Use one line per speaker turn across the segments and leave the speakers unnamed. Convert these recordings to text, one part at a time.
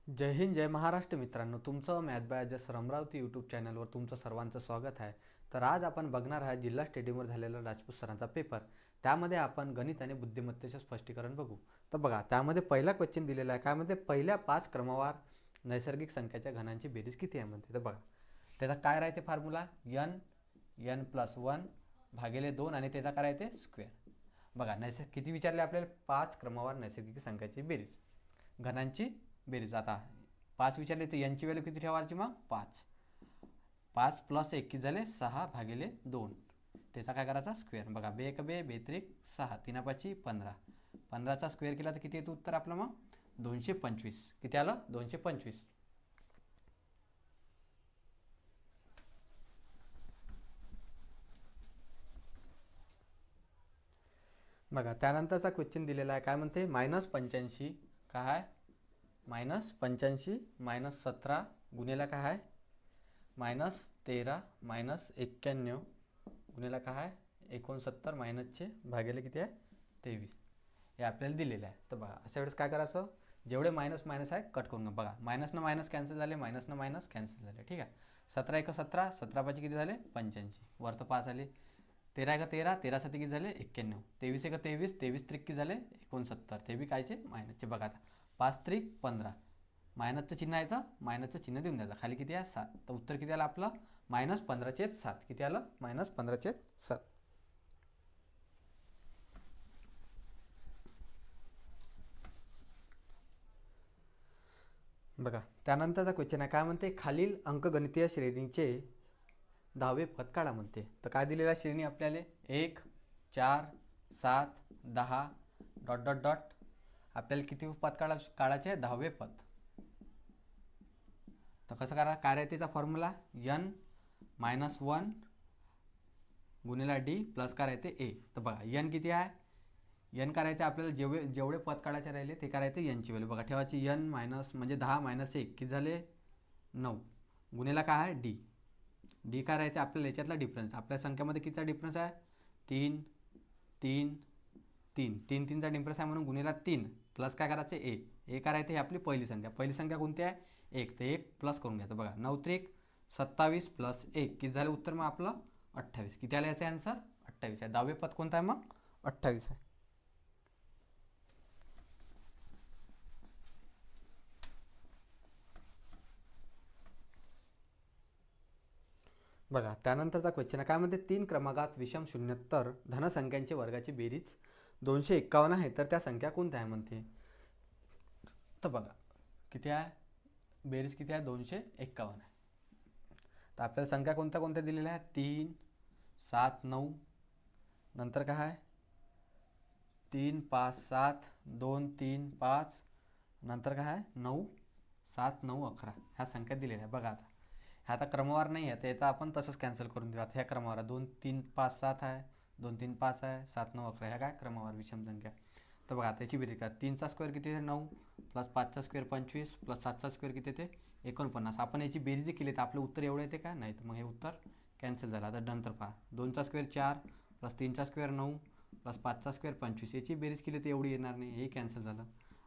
जय हिंद जय महाराष्ट्र मित्रांनो, तुमचं math bye अजस Amravati YouTube चॅनलवर तुमचं सर्वांचं स्वागत आहे. तर आज आपण बघणार आहे जिल्हा स्टेडियमवर झालेला राजपूत सरांचा पेपर. त्यामध्ये आपण गणित आणि बुद्धिमत्तेचे स्पष्टीकरण बघू. तर बघा, त्यामध्ये पहिला क्वेश्चन दिलेला आहे. काय म्हणते, पहिल्या 5 क्रमवार नैसर्गिक संख्याच्या घनांची बेरीज किती आहे म्हणते. तर बघा, त्याचा काय राहते फॉर्म्युला, n+1 भागिले 2 आणि त्याचा काय राहते स्क्वेअर. बघा, किती विचारले आपल्याला, 5 क्रमवार नैसर्गिक संख्याची बेरीज, घनांची बेरीज. आता 5 विचारले तर यांची व्हॅल्यू किती ठेवायची, मग 5. 5 + 1 किती झाले, 6/2. त्याचा काय करायचा स्क्वेअर. बघा, 2 × 2 2 × 6 3 × 5 15. 15चा स्क्वेअर केला तर किती येतं उत्तर आपलं, मग 225. किती आलं, 225. बघा, त्यानंतरचा क्वेश्चन दिलेला आहे. काय म्हणते, -85 काय आहे, -85 -17 गुणिले काय आहे, -13 -91 गुणिले काय आहे, 69 मायनसचे भागिले किती आहे, 23. हे आपल्याला दिलेलं आहे. तर बघा, अशा वेळेस काय करायचं, जेवढे मायनस मायनस आहे कट करून घ्या. बघा, मायनसनं मायनस कॅन्सल झाले, मायनसनं मायनस कॅन्सल झाले. ठीक आहे. 17 × 17 17 × 5 किती झाले, 85. वरतं 5 आले. 13 × 13 13 × 7 किती झाले, 91. 23 × 23 23 × 3 किती झाले, 69. ते बी कायचे, मायनसचे. बघा, आता 5 × 3 15. मायनसचं चिन्ह आहे तर मायनसचं चिन्ह देऊन द्यायचं. खाली किती आहे, 7. तर उत्तर किती आलं आपलं, -15/7. किती आलं, -15/7. बघा, त्यानंतरचा क्वेश्चन आहे. काय म्हणते, खालील अंकगणितीय श्रेणीचे 10वे पद काढा म्हणते. तर काय दिलेला श्रेणी आपल्याला, 1 4 7 10 ... आपल्याला किती पद काढायचे, 10वे पद. तर कसं करा, काय राहते त्याचा फॉर्म्युला, n-1 गुणिले d प्लस काय राहते a. तर बघा, n किती आहे, n काय राहते आपल्याला, जेवढे पद काढायचे राहिले ते काय राहते, n ची व्हॅल्यू बघा ठेवायची. n मायनस म्हणजे 10 - 1 किती झाले, 9 गुणिले काय आहे d. d काय राहते आपल्याला, याच्यातला डिफरन्स. आपल्या संख्यामध्ये कितीचा डिफरन्स आहे, 3 3 3 3 3चा डिफरन्स आहे म्हणून गुणिले 3 प्लस काय करायचे a. a काय राहते, ही आपली पहिली संख्या. पहिली संख्या कोणती आहे, 1. तर 1 प्लस करून घ्यायचं. बघा, 9 त्रिक 27 प्लस 1 किती झालं उत्तर, मग आपलं 28. किती आलं याचं आन्सर, 28 आहे. 10वे पद कोणतं आहे, मग 28 आहे. बघा, त्यानंतरचा क्वेश्चन आहे. काय म्हणते, 3 क्रमांकात विषम शून्योत्तर धनसंख्यांची वर्गाची बेरीज 251 आहे, तर त्या संख्या कोणत्या आहे म्हणते. तर बघा, किती आहे बेरीज, किती आहे, 251 आहे. तर आपल्याला संख्या कोणत्या कोणत्या दिलेल्या आहेत, 3 7 9, नंतर काय आहे 3 5 7 2 3 5, नंतर काय आहे 9 7 9 11. ह्या संख्या दिलेल्या आहे. बघा, आता ह्या आता क्रमवार नाही आहे, तर याचा आपण तसंच कॅन्सल करून देऊ. आता ह्या क्रमवार 2 3 5 7 आहे, 2 3 5 आहे, 7 9 11. ह्या काय क्रमवार विषम संख्या. तर बघा, त्याची बेरीज करा. 3चा स्क्वेअर किती आहे, 9 प्लस 5चा स्क्वेअर 25 प्लस 7चा स्क्वेअर किती येते, 49. आपण याची बेरीज केली तर आपलं उत्तर एवढं येते का, नाही. तर मग हे उत्तर कॅन्सल झालं. आता नंतर पहा, 2चा स्क्वेअर 4 प्लस 3चा स्क्वेअर 9 प्लस 5चा स्क्वेअर 25. याची बेरीज केली तर एवढी येणार नाही, हे कॅन्सल झालं.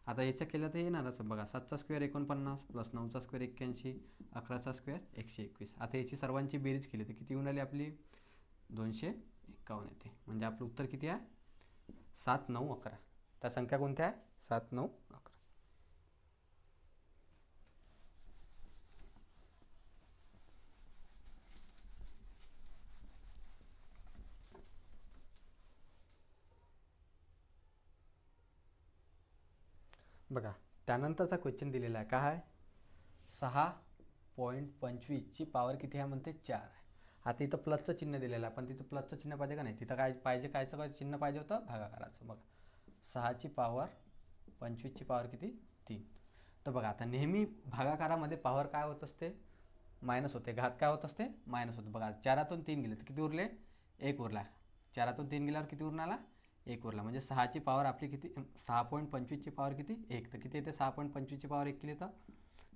आता याचं केलं तर येणारच. बघा, 7चा स्क्वेअर 49 प्लस 9चा स्क्वेअर 81 11चा स्क्वेअर 121. आता याची सर्वांची बेरीज केली तर किती येऊन आली आपली, 251 येते. म्हणजे आपलं उत्तर किती आहे, 7 9 11. त्या संख्या कोणत्या आहे, 7 9 11. बघा, त्यानंतरचा क्वेश्चन दिलेला आहे. काय आहे, 6.25ची पॉवर किती आहे म्हणते, 4 आहे. आता इथं प्लसचं चिन्ह दिलेलं आहे, पण तिथं प्लसचं चिन्ह पाहिजे का नाही, तिथं काय पाहिजे, कायचं काय चिन्ह पाहिजे होतं, भागाकाराचं. बघा, 6ची पॉवर 25ची पॉवर किती, 3. तर बघा, आता नेहमी भागाकारामध्ये पॉवर काय होत असते, मायनस होते. घात काय होत असते, मायनस होतं. बघा, 4तून 3 गेले तर किती उरले, 1 उरला. 4तून 3 गेल्यावर किती उरला, 1 उरला. म्हणजे 6ची पॉवर आपली किती, 6.25ची पॉवर किती, 1. तर किती येते, 6.25ची पॉवर 1 केली तर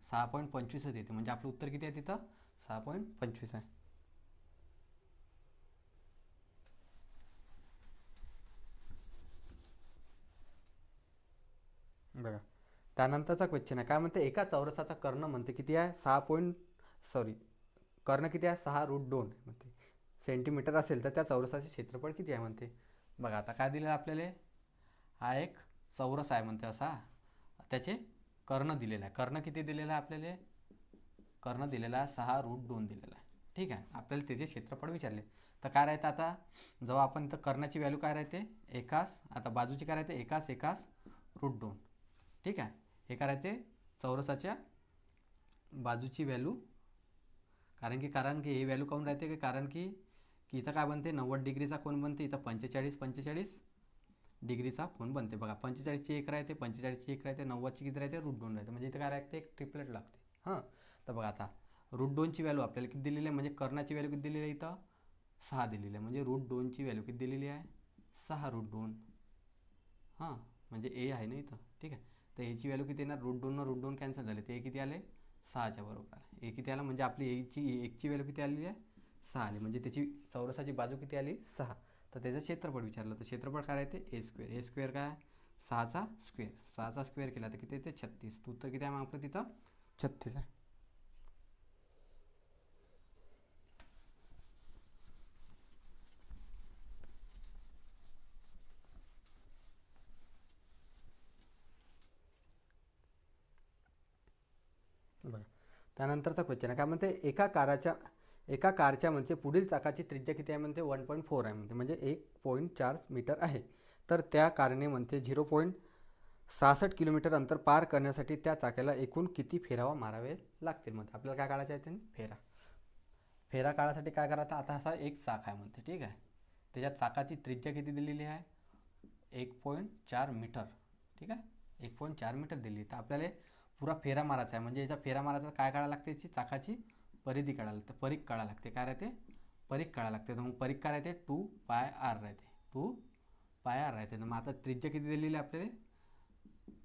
6.25च येते. म्हणजे आपलं उत्तर किती आहे तिथं, 6.25 आहे. बघा, त्यानंतरचा क्वेश्चन आहे, काय म्हणते एका चौरसाचा कर्ण म्हणते किती आहे, कर्ण किती आहे, 6√2 म्हणते सेंटीमीटर असेल तर त्या चौरसाचे क्षेत्रफळ किती आहे म्हणते. बघा आता काय दिलेलं आपल्याला, हा एक चौरस आहे म्हणते असा, त्याचे कर्ण दिलेला आहे. कर्ण किती दिलेला आहे आपल्याला, कर्ण दिलेला आहे 6√2 दिलेला आहे. ठीक आहे, आपल्याला त्याचे क्षेत्रफळ विचारले तर काय राहतं, आता जेव्हा आपण तर कर्णाची व्हॅल्यू काय राहते, एकास, आता बाजूची काय राहते, एकास√2. ठीक आहे, हे काय राहते चौरसाच्या बाजूची व्हॅल्यू, कारण की हे व्हॅल्यू काऊन राहते, कारण की इथं काय बनते 90 डिग्रीचा कोण बनते, इथं 45 डिग्रीचा कोण बनते. बघा 45ची एक राहते, 45ची एक राहते, 90ची किती राहते, √2 राहते, म्हणजे इथं काय राहते, एक ट्रिपलेट लागते. हां, तर बघा आता √2ची व्हॅल्यू आपल्याला किती दिलेली आहे, म्हणजे कर्णाची व्हॅल्यू किती दिलेली आहे, इथं 6 दिलेली आहे, म्हणजे √2ची व्हॅल्यू किती दिलेली आहे, 6√2. हां, म्हणजे ए आहे ना इथं. ठीक आहे, तर याची व्हॅल्यू किती येणार, √2 कॅन्सल झाले, ते किती आले, 6च्या बरोबर आले. ए किती आला, म्हणजे आपली एकची व्हॅल्यू किती आलेली आहे, 6 आली, म्हणजे त्याची चौरसाची बाजू किती आली, 6. तर त्याचं क्षेत्रफळ विचारलं तर क्षेत्रफळ काय राहते, ए स्क्वेअर काय, 6चा स्क्वेअर केला तर किती येते, 36. तर उत्तर किती आहे मग आपलं तिथं, 36 आहे. बरं, त्यानंतरचा क्वेश्चन आहे, काय म्हणते एका कारच्या म्हणजे पुढील चाकाची त्रिज्या किती आहे म्हणते, 1.4 आहे म्हणते, म्हणजे 1.4 मीटर आहे. तर त्या कारने म्हणते 0.66 किलोमीटर अंतर पार करण्यासाठी त्या चाकाला एकूण किती फेरावा मारावे लागतील म्हणते. आपल्याला काय काढायचं आहे, फेरा काढायसाठी काय करायचं, आता असा एक चाक आहे म्हणते. ठीक आहे, त्याच्या चाकाची त्रिज्या किती दिलेली आहे, 1.4 मीटर. ठीक आहे, 1.4 मीटर दिली, तर आपल्याला पुरा फेरा मारायचा आहे, म्हणजे याचा फेरा मारायचा काय काढायला लागते, याची चाकाची परिधी काढायला लागते, परीख काढायला लागते, काय राहते, परीख काढायला लागते. तर मग परीख काय राहते, 2πr राहते, 2πr राहते. तर मग आता त्रिज्या किती दिलेली आहे आपल्याला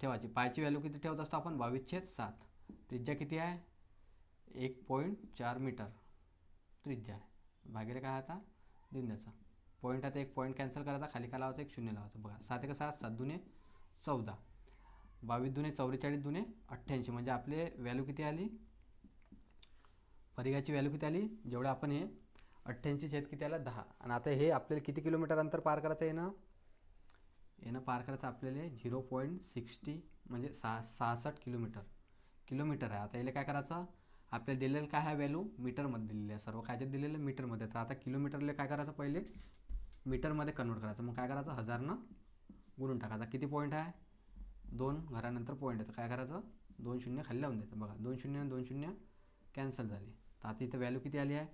ठेवायची, पायची व्हॅल्यू किती ठेवत असतो आपण, 22/7. त्रिज्या किती आहे, 1.4 मीटर त्रिज्या आहे, भागिले काय आता देऊन द्यायचा पॉईंट. आता एक पॉईंट कॅन्सल करायचा, खाली काय लावायचा, एक शून्य लावायचं. बघा 7 1 7, 7 2 14, 22 2 44 2 88, म्हणजे आपले व्हॅल्यू किती आली, परिघाची व्हॅल्यू किती आली, जेवढं आपण हे 88 छेद किती आला, 10. आणि आता हे आपल्याला किती किलोमीटर अंतर पार करायचं आहे, येणं पार करायचं आपल्याला 0.60, म्हणजे 66 किलोमीटर आहे. आता याला काय करायचं, आपल्याला दिलेलं काय आहे व्हॅल्यू, मीटरमध्ये दिलेली आहे, सर्व कायच्यात दिलेलं मीटरमध्ये. तर आता किलोमीटरला काय करायचं, पहिले मीटरमध्ये कन्वर्ट करायचं. मग काय करायचं, 1000 गुणून टाकायचा. किती पॉईंट आहे, 2 घरानंतर पॉईंट आहे, तर काय करायचं, 2 शून्य खाली लावून द्यायचं. बघा 2 शून्य 2 शून्य कॅन्सल झाली, तर आता इथं व्हॅल्यू किती आली आहे,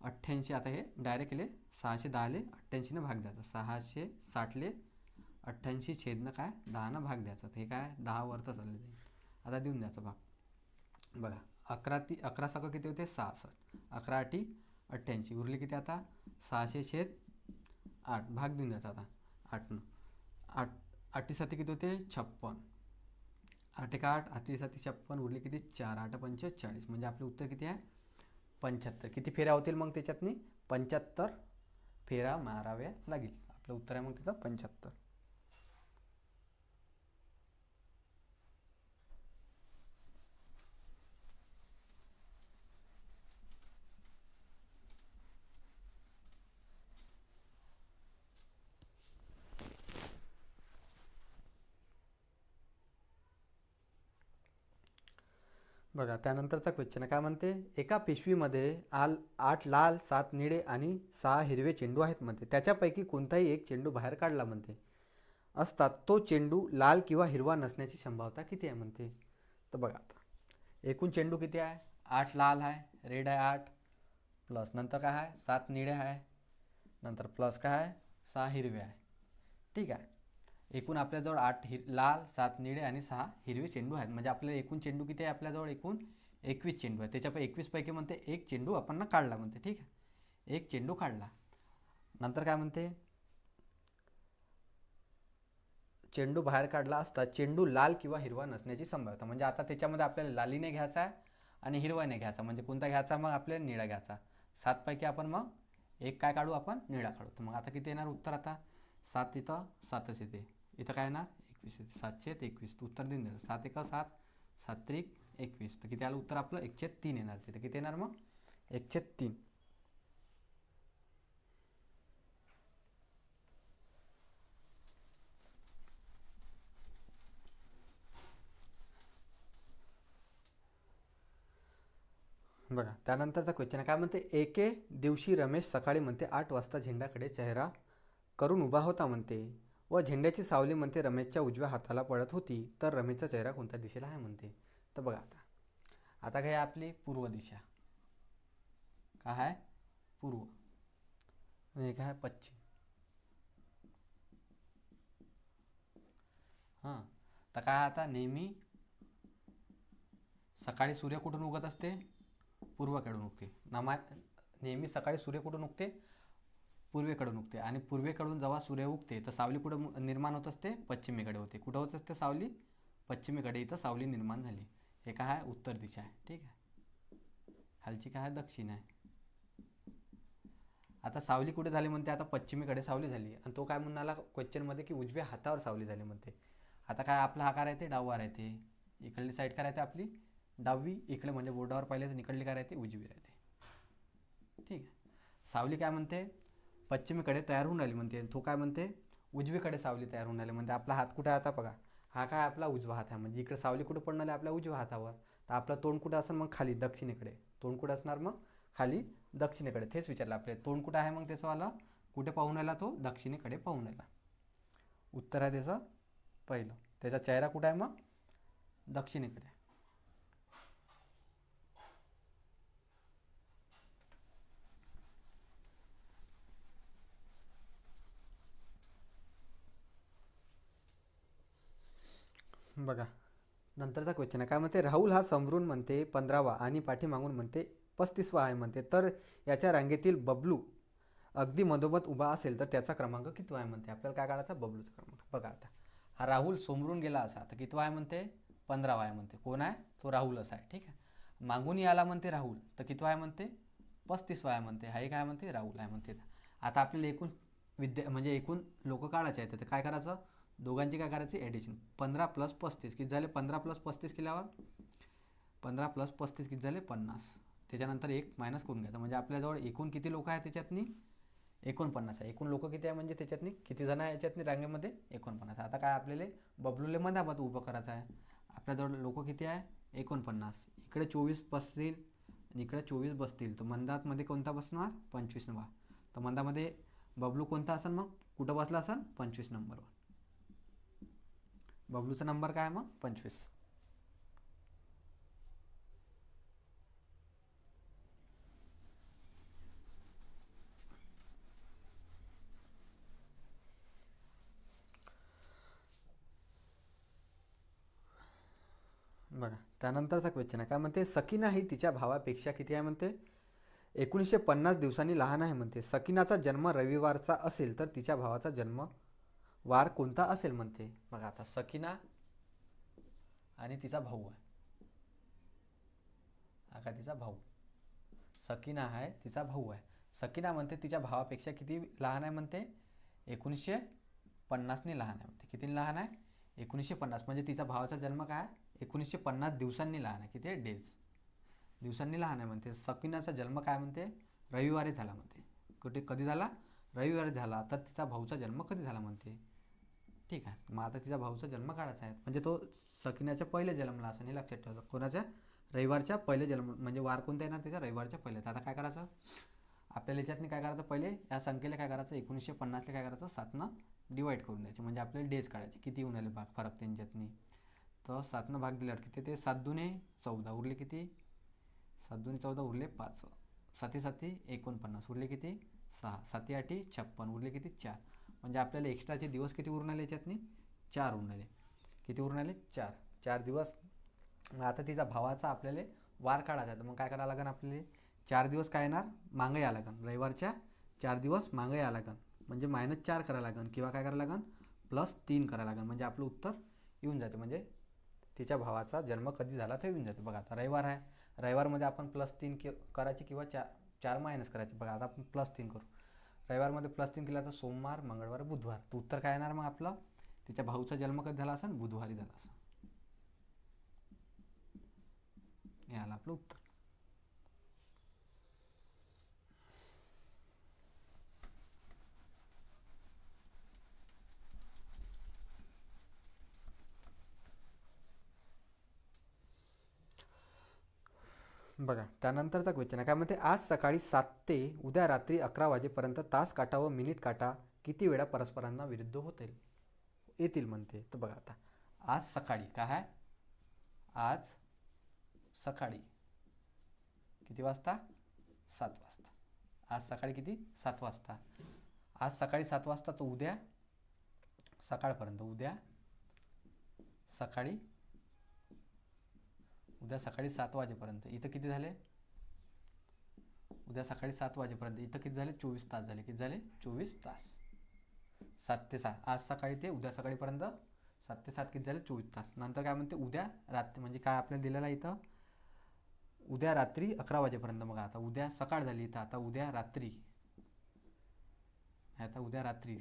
88. आता हे डायरेक्ट केले 610ले 88ने भाग द्यायचा, 660ले 88 छेदनं काय 10 भाग द्यायचा, तर हे काय 10 वरतं चालले जाईल. आता देऊन द्यायचा भाग. बघा 11 सगळं किती होते, 66, 11 8 88, उरले किती आता 600 छेद 8, भाग देऊन द्यायचा. आता 8 8 7 किती होते, 56, 8 1 8, 8 7 56, उरले किती 4 8 45, म्हणजे आपलं उत्तर किती आहे, 75. किती फेऱ्या होतील मग त्याच्यातनी, 75 फेऱ्या माराव्या लागेल. आपलं उत्तर आहे मग तिथं 75. बघा त्यानंतरचा क्वेश्चन काय म्हणते, एका पिशवीमध्ये 8 लाल 7 निळे आणि 6 हिरवे चेंडू आहेत म्हणते, त्याच्यापैकी कोणताही एक चेंडू बाहेर काढला म्हणते असतात, तो चेंडू लाल किंवा हिरवा नसण्याची संभाव्यता किती आहे म्हणते. तर बघा आता एकूण चेंडू किती आहे, 8 लाल आहे, रेड आहे 8, प्लस नंतर काय आहे 7 निळे आहे, नंतर प्लस काय आहे 6 हिरवे आहे. ठीक आहे, एकूण आपल्याजवळ 8 लाल 7 निळे आणि 6 हिरवे चेंडू आहेत, म्हणजे आपल्याला एकूण चेंडू किती आहे, आपल्याजवळ एकूण 21 चेंडू आहे. त्याच्यापैकी 21 पैकी म्हणते एक चेंडू आपण काढला म्हणते. ठीक आहे, एक चेंडू काढला. नंतर काय म्हणते, चेंडू बाहेर काढला असता चेंडू लाल किंवा हिरवा नसण्याची संभाव्यता, म्हणजे आता त्याच्यामध्ये आपल्याला लालीने घ्यायचा आहे आणि हिरवाने घ्यायचा, म्हणजे कोणता घ्यायचा, मग आपल्याला निळा घ्यायचा. 7 पैकी आपण मग एक काय काढू, आपण निळा काढू. तर मग आता किती येणार उत्तर, आता 7 इथं 7च येते, इथं काय येणार 21 येते, 723. उत्तर देऊन द्यायचं. 7 एका 7, 7 त्रिक 21. तर किती आलं उत्तर आपलं? 1/3 येणार. तिथे किती येणार मग? 1/3. बघा त्यानंतरचा क्वेश्चन काय म्हणते, एके दिवशी रमेश सकाळी म्हणते 8 वाजता झेंड्याकडे चेहरा करून उभा होता म्हणते व झेंड्याची सावली म्हणते रमेशच्या उजव्या हाताला पडत होती, तर रमेशचा चेहरा कोणत्या दिशेला आहे म्हणते. तर बघा आता काय आपली पूर्व दिशा, काय आहे पूर्व, आणि काय आहे पश्चिम. हां, तर काय आता नेहमी सकाळी सूर्य कुठून उगत असते? पूर्वेकडून उगते. नेहमी सकाळी सूर्य कुठून उगते? पूर्वेकडून उगते. आणि पूर्वेकडून जेव्हा सूर्य उगते तर सावली कुठं निर्माण होत असते? पश्चिमेकडे होते. कुठं होत असते सावली? पश्चिमेकडे. इथं सावली निर्माण झाली. हे काय आहे? उत्तर दिशा आहे. ठीक आहे. खालची काय आहे? दक्षिण आहे. आता सावली कुठे झाली म्हणते? आता पश्चिमेकडे सावली झाली. आणि तो काय म्हणाला क्वेश्चनमध्ये की उजव्या हातावर सावली झाली म्हणते. आता काय आपला हा काय राहते? डावा राहते. इकडली साईड काय राहते आपली? डावी. इकडे म्हणजे बोर्डावर पाहिले तर इकडली काय राहते? उजवी राहते. ठीक आहे. सावली काय म्हणते? पश्चिमेकडे तयार होऊन राहिली म्हणते. तो काय म्हणते? उजवीकडे सावली तयार होऊन राहिली. म्हणजे आपला हात कुठे आहे आता बघा, हा काय आपला उजवा हात आहे. म्हणजे इकडे सावली कुठे पडणार आहे? आपल्या उजव्या हातावर. तर आपलं तोंड कुठं असेल मग? खाली दक्षिणेकडे. तोंड कुठं असणार मग? खाली दक्षिणेकडे. तेच विचारलं आपले, तोंड कुठं आहे मग त्याचं वाला? कुठे पाहून राहिला तो? दक्षिणेकडे पाहून राहिला. उत्तर आहे त्याचं पहिलं. त्याचा चेहरा कुठं आहे मग? दक्षिणेकडे. बघा नंतरचा क्वेश्चन आहे. काय म्हणते? राहुल हा समरून म्हणते 15वा आणि पाठीमागून म्हणते 35वा आहे म्हणते. तर याच्या रांगेतील बबलू अगदी मधोमध उभा असेल तर त्याचा क्रमांक किती आहे म्हणते. आपल्याला काय काढायचा? बबलूचा क्रमांक. बघा आता हा राहुल समरून गेला असा तर किती आहे म्हणते? 15वा आहे म्हणते. कोण आहे? तो राहुलच आहे. ठीक आहे. मागून याला म्हणते राहुल तर किती आहे म्हणते? 35वा आहे म्हणते. हाही काय म्हणते? राहुल आहे म्हणते. आता आपल्याला एकूण म्हणजे एकूण लोक काढायचे आहेत. तर काय करायचं? दोघांची काय करायची? ॲडिशन. 15 + 35 किती झाले? 15 + 35 केल्यावर 15 + 35 किती झाले? 50. त्याच्यानंतर एक मायनस करून घ्यायचं. म्हणजे आपल्याजवळ एकूण किती लोक आहेत त्याच्यातनी? 49 आहे. एकूण लोक किती आहे म्हणजे त्याच्यातनी किती जण आहे याच्यातनी रांगेमध्ये? 49. आता काय आपल्याला बबलूले मधामध्ये उभं करायचं आहे. आपल्याजवळ लोक किती आहे? 49. इकडे 24 बसतील आणि इकडे 24 बसतील. तर मंदामध्ये कोणता बसणार? 25वा. तर मंदामध्ये बबलू कोणता असेल मग? कुठं बसला असेल? 25 नंबरवर. बबलूचा नंबर काय आहे मग? 25. बघा त्यानंतरचा क्वेश्चन आहे. काय म्हणते? सकीना ही तिच्या भावापेक्षा किती आहे म्हणते? 1950 दिवसांनी लहान आहे म्हणते. सकीनाचा जन्म रविवारचा असेल तर तिच्या भावाचा जन्म वार कोणता असेल म्हणते. बघा आता सकीना आणि तिचा भाऊ आहे. हा का तिचा भाऊ? सकीना आहे, तिचा भाऊ आहे. सकीना म्हणते तिच्या भावापेक्षा किती लहान आहे म्हणते? 1950नी लहान आहे म्हणते. किती लहान आहे? 1950. म्हणजे तिचा भावाचा जन्म काय आहे? 1950 दिवसांनी लहान आहे. किती? डेज. दिवसांनी लहान आहे म्हणते. सकीनाचा जन्म काय म्हणते? रविवारी झाला म्हणते. कधी झाला? रविवारी झाला. तर तिचा भाऊचा जन्म कधी झाला म्हणते. ठीक आहे. मग आता तिचा भाऊचा जन्म काढायचा आहे. म्हणजे तो सकीनाच्या पहिले जन्मला असं नाही लक्षात ठेवायचं. कोणाच्या? रविवारच्या पहिले जन्म. म्हणजे वार कोणता येणार त्याच्या? रविवारच्या पहिले. तर आता काय करायचं? आपल्याला याच्यातनी काय करायचं? पहिले या संख्येला काय करायचं? 1950ला काय करायचं? 7नं डिवाईड करून द्यायचे. म्हणजे आपल्याला डेज काढायचे. किती होऊन आले भाग फरक त्यांच्यातनी? तर 7नं भाग दिल्यावर किती ते? 7 दुने 14 उरले किती? 7 दुने 14 उरले 5. 7 7 49 उरले किती? 6. 7 8 56 उरले किती? 4. म्हणजे आपल्याला एक्स्ट्राचे दिवस किती उरून आले याच्यातनी? 4 उरून आले. किती उरून आले? 4. 4 दिवस. आता तिचा भावाचा आपल्याला वार काढायचा आहे. तर मग काय करावं लागेल आपल्याला? 4 दिवस काय येणार? मागं यावं लागेल. रविवारच्या 4 दिवस मागं यावं लागेल. म्हणजे -4 करावं लागेल किंवा काय करावं लागेल? +3 करावं लागेल. म्हणजे आपलं उत्तर येऊन जाते. म्हणजे तिच्या भावाचा जन्म कधी झाला ते येऊन जाते. बघा आता रविवार आहे. रविवारमध्ये आपण +3 करायची किंवा 4 मायनस करायचे. बघा आता आपण +3 करू. रविवारमध्ये +3 केला तर सोमवार, मंगळवार, बुधवार. तर उत्तर काय येणार मग आपलं? तिच्या भाऊचा जन्म कधी झाला असेल? बुधवारी झाला असेल. हे आलं आपलं उत्तर. बघा त्यानंतरचा क्वेश्चन आहे, काय म्हणते, आज सकाळी 7 ते उद्या रात्री 11 वाजेपर्यंत तास काटा व मिनिट काटा किती वेळा परस्परांना विरुद्ध येतील म्हणते. तर बघा आता, आज सकाळी काय आहे? आज सकाळी किती वाजता? 7 वाजता. आज सकाळी किती? 7 वाजता. आज सकाळी 7 वाजता तर उद्या सकाळपर्यंत. उद्या सकाळी 7 वाजेपर्यंत. इथं किती झाले? उद्या सकाळी 7 वाजेपर्यंत. इथं किती झाले? 24 तास झाले. किती झाले? 24 तास. 7 ते 7. आज सकाळी ते उद्या सकाळीपर्यंत 7 ते 7 किती झाले? 24 तास. नंतर काय म्हणते? उद्या रात्री, म्हणजे काय आपल्याला दिलेलं आहे इथं? उद्या रात्री 11 वाजेपर्यंत. मग आता उद्या सकाळ झाली, तर आता उद्या रात्री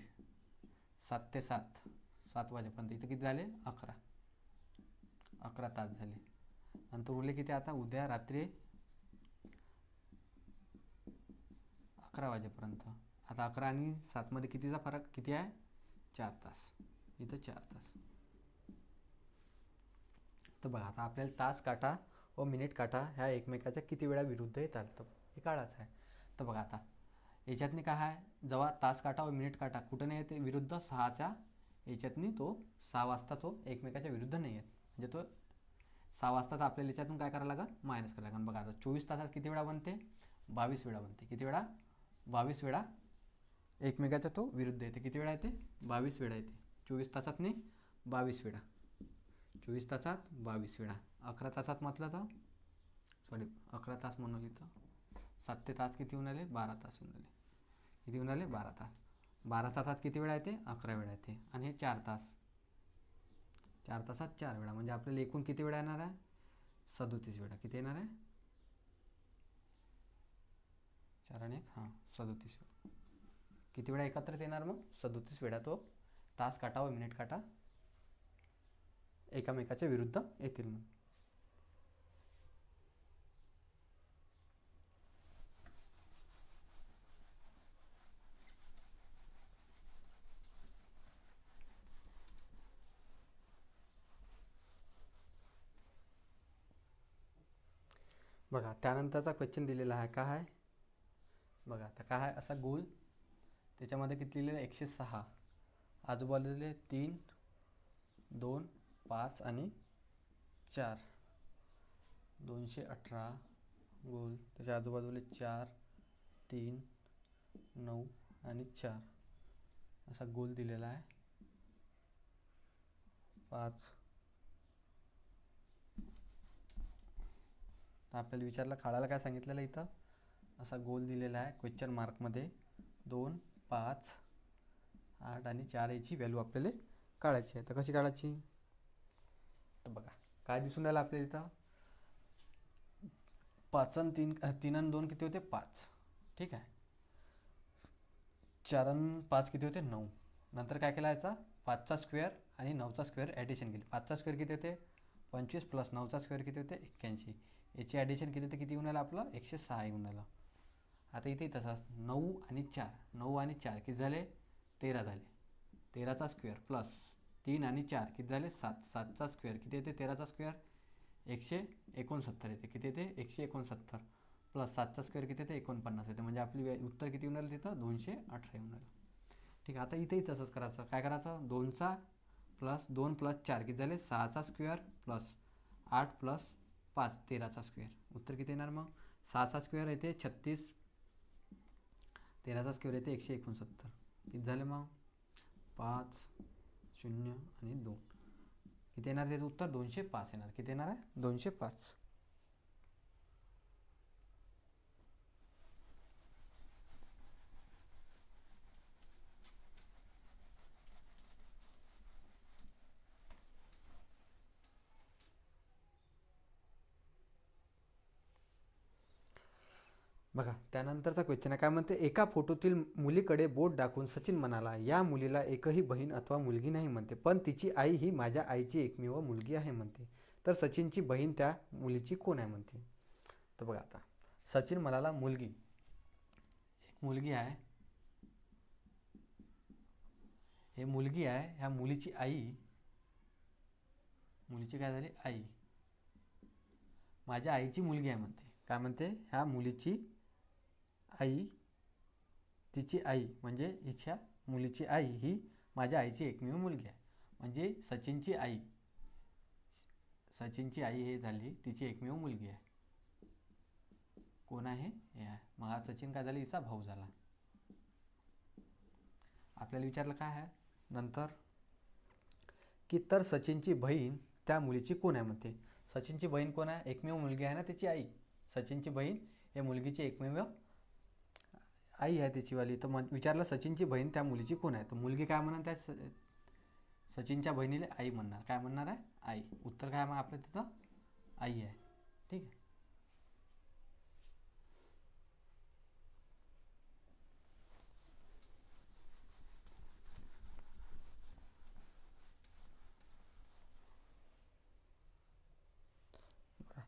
7 ते 7 वाजेपर्यंत. इथं किती झाले? 11 तास झाले. नंतर उरले किती आता? उद्या रात्री 11 वाजेपर्यंत. आता 11 आणि 7 मध्ये कितीचा फरक किती आहे? 4 तास. इथं 4 तास. तर बघा आता आपल्याला तास काटा व मिनिट काटा ह्या एकमेकाच्या किती वेळा विरुद्ध येतात, तर हे काढायचं आहे. तर बघा आता याच्यातनी काय आहे? जेव्हा तास काटा व मिनिट काटा कुठं नाही येते विरुद्ध? 6च्या याच्यातनी तो 6 वाजता तो एकमेकाच्या विरुद्ध नाही येत. म्हणजे तो 6 वाजताचा आपल्याला याच्यातून काय करायला लागेल? मायनस करायला लागेल. बघा आता 24 तासात किती वेळा बनते? 22 वेळा बनते. किती वेळा? 22 वेळा एकमेकाच्या तो विरुद्ध येते. किती वेळा येते? 22 वेळा येते. 24 तासात नाही, 22 वेळा. 24 तासात 22 वेळा. 11 तासात म्हटलं तर 11 तास म्हणून इथं 7 ते तास किती होऊन आले? 12 तास होऊन आले. किती होऊन आले? 12 तास. 12 तासात किती वेळा येते? 11 वेळा येते. आणि हे 4 तास. 4 तासात 4 वेळा. म्हणजे आपल्याला एकूण किती वेळा येणार आहे? 37 वेळा. किती येणार आहे? 4 आणि 1 37 वेळा. किती वेळा एकत्रित येणार मग? 37 वेळा तो तास काटा व मिनिट काटा एकामेकाच्या विरुद्ध येतील मग. बघा त्यानंतरचा क्वेश्चन दिलेला आहे. काय आहे? बघा आता काय आहे? असा गोल, त्याच्यामध्ये किती लिहिलेलं? 106. आजूबाजूला 3, 2, 5 आणि 4. 218 गोल. त्याच्या आजूबाजूला 4, 3, 9 आणि 4 असा गोल दिलेला आहे. 5. आपल्याला विचारलं काढायला, काय सांगितलेलं इथं? असा गोल दिलेला आहे क्वेश्चन मार्कमध्ये. 2, 5, 8 आणि 4 याची व्हॅल्यू आपल्याला काढायची आहे. तर कशी काढायची? तर बघा काय दिसून राहिलं आपल्याला इथं? 5 आणि 3 आणि 2 किती होते? 5. ठीक आहे. 4 आणि 5 किती होते? 9. नंतर काय केला याचा? 5चा स्क्वेअर आणि 9चा स्क्वेअर ॲडिशन केली. 5चा स्क्वेअर किती होते? 25 प्लस 9चा स्क्वेअर किती होते? 81. याची ॲडिशन केली तर किती येऊन आलं आपलं? 106 येऊन आलं. आता इथे तसं 9 आणि 4. 9 आणि 4 किती झाले? 13 झाले. 13चा स्क्वेअर प्लस 3 आणि 4 किती झाले? 7. 7चा स्क्वेअर किती येते? 13चा स्क्वेअर 169 येते. किती येते? 169 प्लस 7चा स्क्वेअर किती येते? 49 येते. म्हणजे आपली उत्तर किती येऊन आलं तिथं? 218 येऊन आलं. ठीक आहे. आता इथेही तसंच करायचं. काय करायचं? 2चा प्लस 2 प्लस 4 किती झाले? 6चा स्क्वेअर प्लस 8 प्लस 5 13चा स्क्वेअर. उत्तर किती येणार मग? 6चा स्क्वेअर येते 36, 13चा स्क्वेअर येते 169. किती झाले मग? 5, 0 आणि 2. किती येणार त्याचं उत्तर? 205 येणार. किती येणार आहे? 205. बघा त्यानंतरचा क्वेश्चन आहे, काय म्हणते, एका फोटोतील मुलीकडे बोट दाखवून सचिन म्हणाला, या मुलीला एकही बहीण अथवा मुलगी नाही म्हणते, पण तिची आई ही माझ्या आईची एकमेव मुलगी आहे म्हणते. तर सचिनची बहीण त्या मुलीची कोण आहे म्हणते. तर बघा आता सचिन म्हणाला मुलगी, एक मुलगी आहे, हे मुलगी आहे, ह्या मुलीची आई, मुलीची काय झाली आई, माझ्या आईची मुलगी आहे म्हणते. काय म्हणते, ह्या मुलीची आई, तिची आई म्हणजे हिच्या मुलीची आई ही माझ्या आईची एकमेव मुलगी आहे. म्हणजे सचिनची आई, सचिनची आई हे झाली तिची एकमेव मुलगी आहे. कोण आहे, हे आहे. मग हा सचिन काय झाला, हिचा भाऊ झाला. आपल्याला विचारलं काय आहे नंतर की, तर सचिनची बहीण त्या मुलीची कोण आहे म्हणते. सचिनची बहीण कोण आहे, एकमेव मुलगी आहे ना त्याची आई. सचिनची बहीण हे मुलगीची एकमेव आई आहे त्याचीवाली. तर मग विचारलं सचिनची बहीण त्या मुलीची कोण आहे. तर मुलगी काय म्हणणार, त्या सचिनच्या बहिणीला आई म्हणणार. काय म्हणणार आहे, आई. उत्तर काय मग आपलं तिथं आई आहे. ठीक आहे.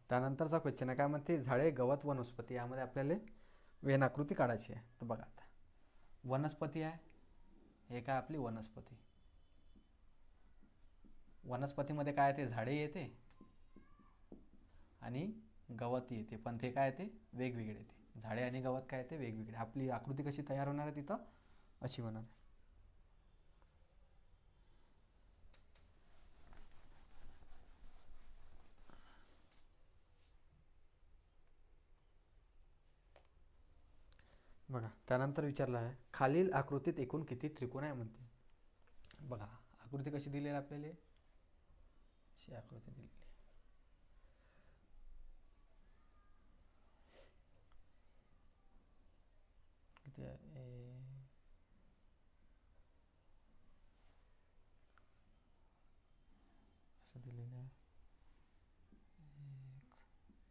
त्यानंतरचा क्वेश्चन आहे, काय म्हणते, झाडे, गवत, वनस्पती यामध्ये आपल्याला वेनाकृती काढायची आहे. तर बघा आता वनस्पती आहे, हे काय आपली वनस्पती. वनस्पतीमध्ये काय येते, झाडे येते आणि गवत येते, पण ते काय येते वेगवेगळे येते. झाडे आणि गवत काय येते वेगवेगळे. आपली आकृती कशी तयार होणार आहे तिथं, अशी होणार आहे. बघा त्यानंतर विचारलं आहे, खालील आकृतीत एकूण किती त्रिकोण आहे म्हणते. बघा आकृती कशी दिलेली आहे आपल्याला, अशी आकृती दिलेली आहे. किती आहे, असं दिलेलं आहे,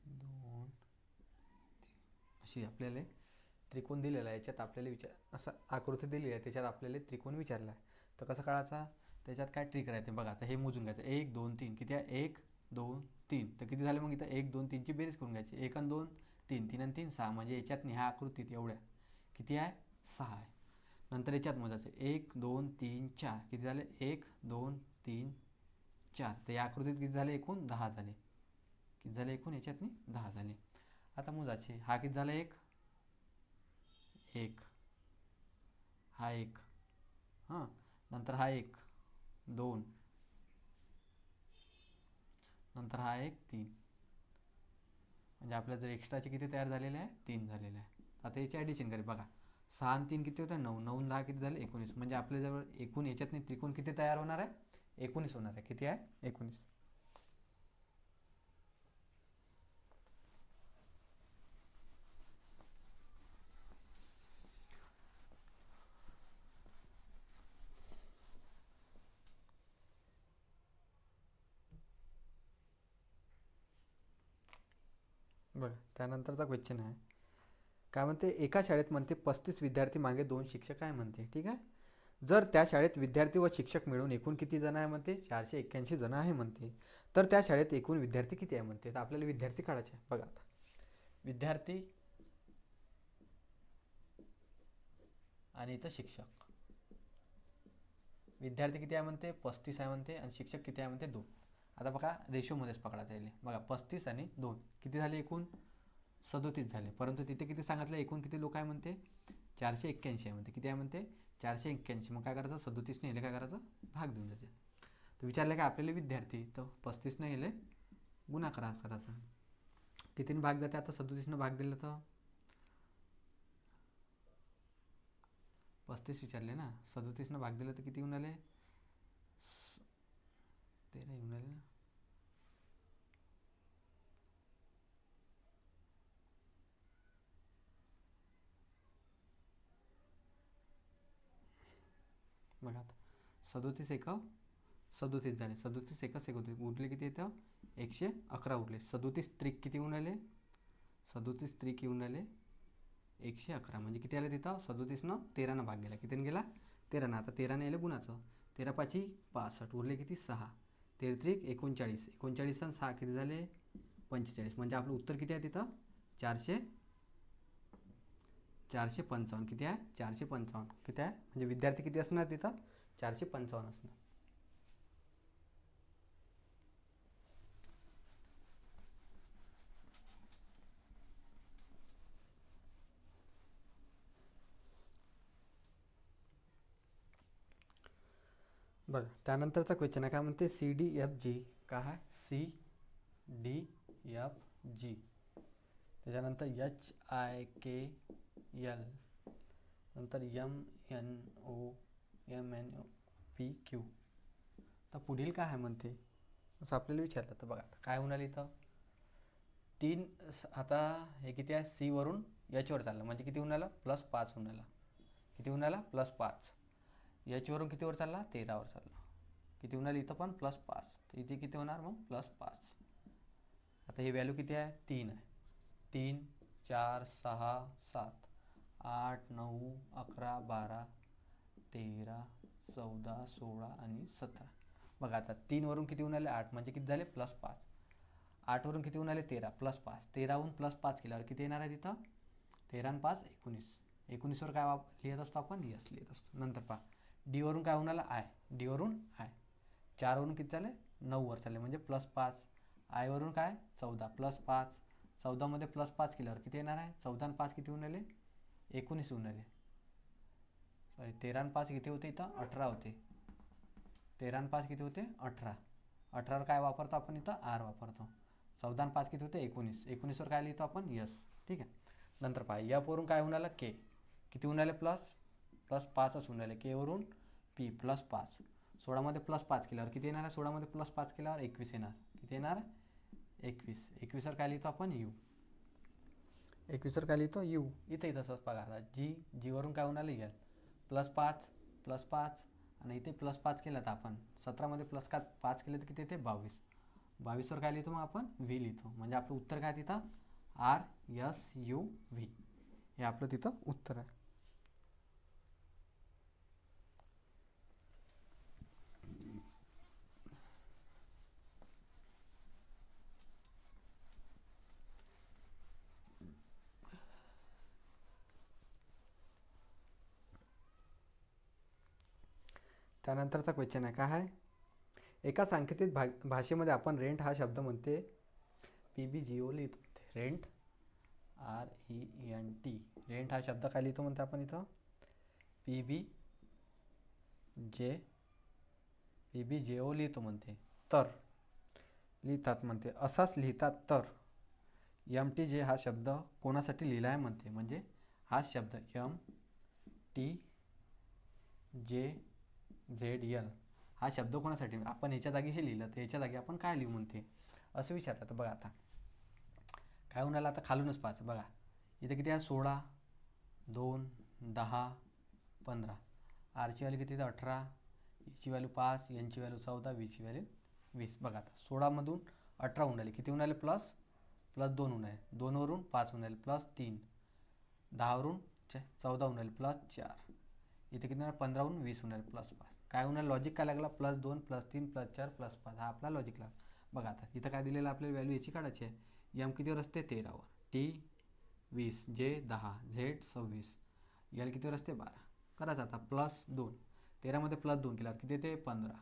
1 2 अशी आपल्याला त्रिकोण दिलेला आहे. याच्यात आपल्याला असं आकृती दिली आहे, त्याच्यात आपल्याला त्रिकोण विचारला आहे. तर कसं काढायचा, त्याच्यात काय ट्रिक राहते बघा. आता हे मोजून घ्यायचं, 1 2 3 किती आहे, 1 2 3. तर किती झाले मग इथं 1 2 3ची बेरीज करून घ्यायची. 1 आणि 2 3, 3 आणि 3 6. म्हणजे याच्यात ह्या आकृतीत एवढ्या किती आहे, 6 आहे. नंतर याच्यात मोजायचं 1 2 3 4. किती झाले, 1 2 3 4. तर या आकृतीत किती झाले, एकूण 10 झाले. किती झाले एकूण याच्यात 10 झाले. आता मोजायचे, हा किती झाला, 1 1, हा 1, हां, नंतर हा 1 2, नंतर हा 1 3. म्हणजे आपल्या जर एक्स्ट्राचे किती तयार झालेले आहे, 3 झालेले आहे. आता याची ॲडिशन करेल बघा, 6 आणि 3 किती होतं, 9, 9 आणि 10 किती झाले, 19. म्हणजे आपल्याजवळ एकूण याच्यात त्रिकोण किती तयार होणार आहे, 19 होणार आहे. किती आहे, 19. बघा त्यानंतरचा क्वेश्चन आहे, काय म्हणते, एका शाळेत म्हणते 35 विद्यार्थी मागे 2 शिक्षक आहे म्हणते. ठीक आहे. जर त्या शाळेत विद्यार्थी व शिक्षक मिळून एकूण किती जण आहे म्हणते, 481 जण आहे म्हणते. तर त्या शाळेत एकूण विद्यार्थी किती आहे म्हणते. तर आपल्याला विद्यार्थी काढायचे आहे. बघा आता विद्यार्थी आणि इथं शिक्षक. विद्यार्थी किती आहे म्हणते, 35 आहे म्हणते, आणि शिक्षक किती आहे म्हणते, 2. आता बघा रेशोमध्येच पकडायचं आहे. बघा 35 आणि 2 किती झाले, एकूण 37 झाले. परंतु तिथे किती सांगितलं, एकूण किती लोक आहे म्हणते, 481 आहे म्हणते. किती आहे म्हणते, 481. मग काय करायचं, 37ने येले काय करायचं, भाग देऊन द्यायचे. तर विचारलं काय आपल्याला विद्यार्थी, तर 35ने येले गुणाकार करायचा. कितीने भाग जाते, आता 37ने भाग दिलं तर 35 विचारले ना, 37ने भाग दिलं तर किती येऊन आले, 13 येऊन आले ना. बघा आता 37 एक 37 झाले, 37 एक 37 उरले किती येतं, 111 उरले. 37 त्रिक किती येऊन आले, 37 त्रिक येऊन आले 111 म्हणजे किती आलं तिथं 37नं 13नं भाग गेला. कितीनं गेला 13नं. आता 13नं यायला गुणाचं. 13 पाची 65 उरले किती 6. 13 39 39 आणि 6 किती झाले 45. म्हणजे आपलं उत्तर किती आहे तिथं 455. किती आहे 455. किती आहे म्हणजे विद्यार्थी किती असणार तिथं 455 असणार. बघा त्यानंतरचा क्वेश्चन आहे काय म्हणते CDFG. काय आहे CDFG. त्याच्यानंतर HIKL, नंतर MNOMNPQ. तर पुढील काय आहे म्हणते असं आपल्याला विचारलं. तर बघा काय होणार इथं 3. आता हे किती आहे C वरून H वर चाललं म्हणजे किती होऊन आलं +5 होऊन आला. किती होऊन आला +5. H वरून कितीवर चालला 13वर चालला. किती होऊन आली इथं पण +5. तर इथे किती होणार मग +5. आता ही व्हॅल्यू किती आहे 3 आहे. 3 4 6 7 8 9 11 12 13 14 16 आणि 17. बघा आता 3 वरून किती होऊन आले 8 म्हणजे किती झाले +5. 8 वरून किती होऊन आले 13 +5. 13हून +5 केल्यावर किती येणार आहे तिथं 13 आणि 5 19. 19 वर काय लिहित असतो आपण यस लिहित असतो. नंतर पहा डी वरून काय होऊन आलं आय. डी वरून आय 4 वरून किती झाले 9 वर चालले म्हणजे +5. आय वरून काय 14 +5. 14 मध्ये +5 केल्यावर किती येणार आहे 14 आणि 5 किती होऊन आले 19 होऊन आले. सॉरी 13 आणि 5 किती होते इथं 18 होते. 13 आणि 5 किती होते 18. 18वर काय वापरतो आपण इथं आर वापरतो. 14 आणि 5 किती होते 19. 19वर काय लिहितो आपण यस. ठीक आहे. नंतर पहा एफ वरून काय होऊन आलं के. किती होऊन आले +5च होऊन आले. के वरून पी +5. 16 मध्ये +5 केल्यावर किती येणार आहे 16 मध्ये +5 केल्यावर 21 येणार. किती येणार 21. 21वर काय लिहितो आपण यू. 21वर काय लिहितो यू. इथेही तसंच बघा आता जी वरून काय होऊन आलं यल +5 आणि इथे +5 केलं तर आपण 17 मध्ये +5 केलं तर किती येते 22. 22वर काय लिहितो मग आपण व्ही लिहितो. म्हणजे आपलं उत्तर काय तिथं RSUV हे आपलं तिथं उत्तर आहे. त्यानंतरचा क्वेश्चन आहे काय आहे एका सांकेतिक भाषेमध्ये आपण रेंट हा शब्द म्हणते PBGO लिहितो. Rent RENT. रेंट हा शब्द काय लिहितो म्हणते आपण इथं PBJO लिहितो म्हणते. तर लिहितात म्हणते असाच लिहितात तर MTJ हा शब्द कोणासाठी लिहिला आहे म्हणते. म्हणजे हा शब्द MTJZL हा शब्द कोणासाठी आपण ह्याच्या जागी हे लिहिलं तर ह्याच्या जागी आपण काय लिहू म्हणते असं विचारलं. तर बघा आता काय होऊन आलं आता खालूनच पाहायचं. बघा इथे किती आहे 16 2 10 15. आरची व्हॅल्यू किती 18. ईची व्हॅल्यू 5. यांची व्हॅल्यू 14. वीची व्हॅल्यू 20. बघा आता 16मधून 18 होऊन आले किती होऊन आले +2 होऊन आले. 2 वरून 5 होऊन आले +3. 10 वरून 14 होऊन आले +4. इथे किती 15 वरून 20 होऊन आले +5. काय होणार लॉजिक काय लागला +2 +3 +4 +5 हा आपला लॉजिक लागला. बघा आता इथं काय दिलेलं आपल्याला व्हॅल्यू याची काढायची आहे. एम कितीवर असते 13वर. टी 20. जे 10. झेड 26. यल कितीवर असते 12. करायचं आता +2. 13मध्ये +2 केल्यावर किती येते 15.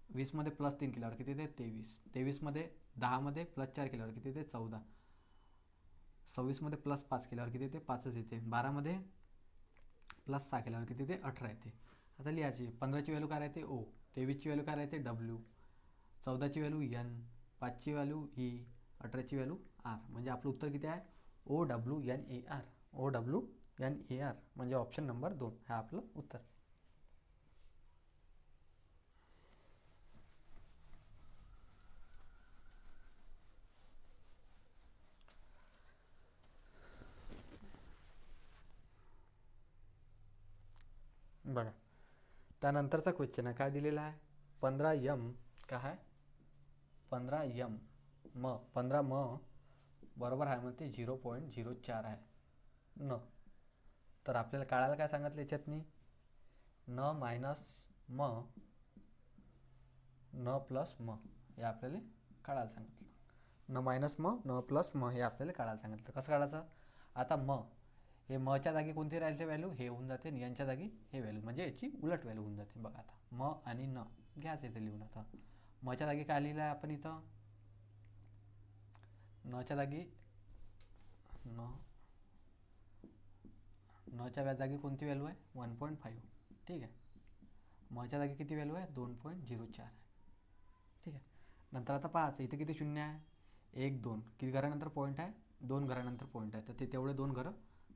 20मध्ये +3 केल्यावर किती येते 23. 23मध्ये 10मध्ये +4 केल्यावर किती येते 14. 26मध्ये +5 केल्यावर किती येते 5च येते. 12मध्ये +6 केल्यावर किती येते 18 येते. आता लिहायची 15ची व्हॅल्यू काय राहते O. 23ची व्हॅल्यू काय राहते W. 14ची व्हॅल्यू N. 5ची व्हॅल्यू E. 18ची व्हॅल्यू R. म्हणजे आपलं उत्तर किती आहे OWNAR. OWNAR म्हणजे ऑप्शन नंबर 2 हे आपलं उत्तर. बघा त्यानंतरचा क्वेश्चन आहे काय दिलेला आहे 15M काय आहे 15M 15M बरोबर आहे म्हणते 0.04 आहे न. तर आपल्याला काढायला काय सांगितलं याच्यातनी, न मायनस म न प्लस म हे आपल्याला काढायला सांगितलं. न मायनस म न प्लस म हे आपल्याला काढायला सांगितलं. कसं काढायचं, आता म हे मच्या जागी कोणती राहायचे व्हॅल्यू, हे होऊन जाते, आणि यांच्या जागी हे व्हॅल्यू, म्हणजे याची उलट व्हॅल्यू होऊन जाते. बघा आता म आणि न घ्यायचं इथे लिहून. आता मच्या जागी काय लिहिलं आहे आपण इथं, नच्या जागी नच्या जागी कोणती व्हॅल्यू आहे, 1.5. ठीक आहे. मच्या जागी किती व्हॅल्यू आहे, 2.04. ठीक आहे. नंतर आता पाहायचं इथे किती शून्य आहे, 1 2 किती घरानंतर पॉईंट आहे, 2 घरानंतर पॉईंट आहे, तर ते तेवढे 2 घरं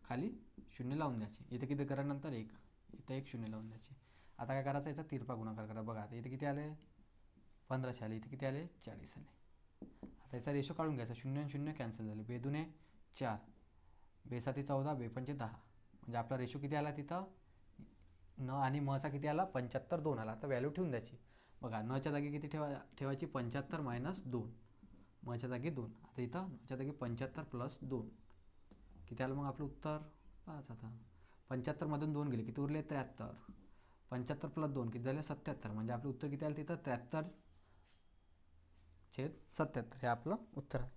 खाली शून्य लावून द्यायचे. इथे किती घरानंतर 1, इथं 1 शून्य लावून द्यायचे. आता काय करायचं, याचा तिरपा गुणाकार करा. बघा आता इथे किती आले, 1500 आले, इथे किती आले, 40 आले. आता याचा रेशो काढून घ्यायचा, 0 आणि 0 कॅन्सल झाले, बेदुने 4, बेसाती 14, बेपंचे 10, म्हणजे आपला रेशो किती आला तिथं, न आणि मचा किती आला, 75 2 आला. आता व्हॅल्यू ठेवून द्यायची. बघा नच्या जागी किती ठेवायची, 75 मायनस 2, मच्या जागी 2. आता इथं नच्या जागी 75 प्लस 2 किती आलं, मग आपलं उत्तर 5. आता 75मधून 2 गेले, किती उरले, 73. 75 प्लस 2 किती झाले, 77, म्हणजे आपलं उत्तर किती आलं तिथं, 73/77 हे आपलं उत्तर आहे.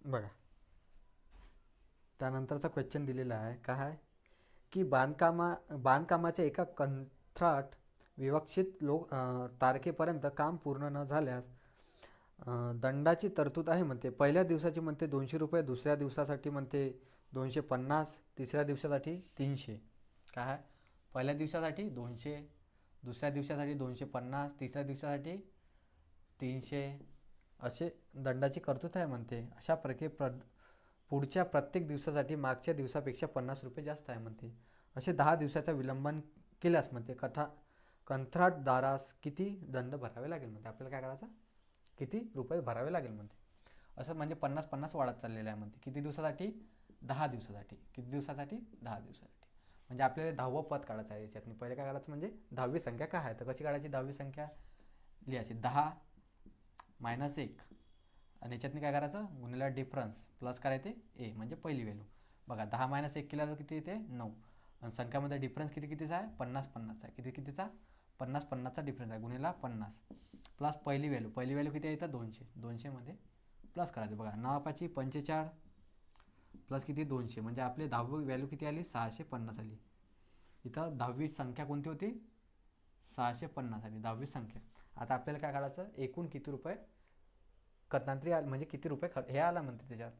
बघा त्यानंतरचा क्वेश्चन दिलेला आहे, काय आहे की बांधकामाच्या एका कंत्राट विवक्षित तारखेपर्यंत काम पूर्ण न झाल्यास दंडाची तरतूद आहे म्हणते. पहिल्या दिवसाची म्हणते 200 रुपये, दुसऱ्या दिवसासाठी म्हणते 250, तिसऱ्या दिवसासाठी 300. काय आहे, पहिल्या दिवसासाठी 200, दुसऱ्या दिवसासाठी 250, तिसऱ्या दिवसासाठी 300 असे दंडाची तरतूद आहे म्हणते. अशा प्रकारे पुढच्या प्रत्येक दिवसासाठी मागच्या दिवसापेक्षा 50 रुपये जास्त आहे म्हणते. असे 10 दिवसाचा विलंबन केल्यास म्हणते कंत्राटदारास किती दंड भरावे लागेल म्हणते. आपल्याला काय करायचं, किती रुपये भरावे लागेल म्हणते. असं म्हणजे 50-50 वाढत चाललेलं आहे म्हणते. किती दिवसासाठी, 10 दिवसासाठी. किती दिवसासाठी, 10 दिवसासाठी. म्हणजे आपल्याला 10वं पद काढायचं आहे याच्यातून. पहिले काय काढायचं, म्हणजे 10वी संख्या काय आहे, तर कशी काढायची, 10वी संख्या लिहायची 10 मायनस 1, आणि याच्यातनी काय करायचं, गुणिले डिफरन्स प्लस करायचे ए, म्हणजे पहिली व्हॅल्यू. बघा 10 मायनस 1 केल्यावर किती येते, 9, आणि संख्यामध्ये डिफरन्स कितीचा आहे, 50-50 आहे. कितीचा 50-50चा डिफरन्स आहे, गुणिले 50 प्लस पहिली व्हॅल्यू किती आहे इथं, 200. 200मध्ये प्लस करायचं. बघा 9×5 = 45 प्लस किती, 200, म्हणजे आपली 10वी व्हॅल्यू किती आली, 650 आली. इथं 10वी संख्या कोणती होती, 650 आली 10वी संख्या. आता आपल्याला काय काढायचं, एकूण किती रुपये कथनांतरी म्हणजे किती रुपये हे आला म्हणते त्याच्यात.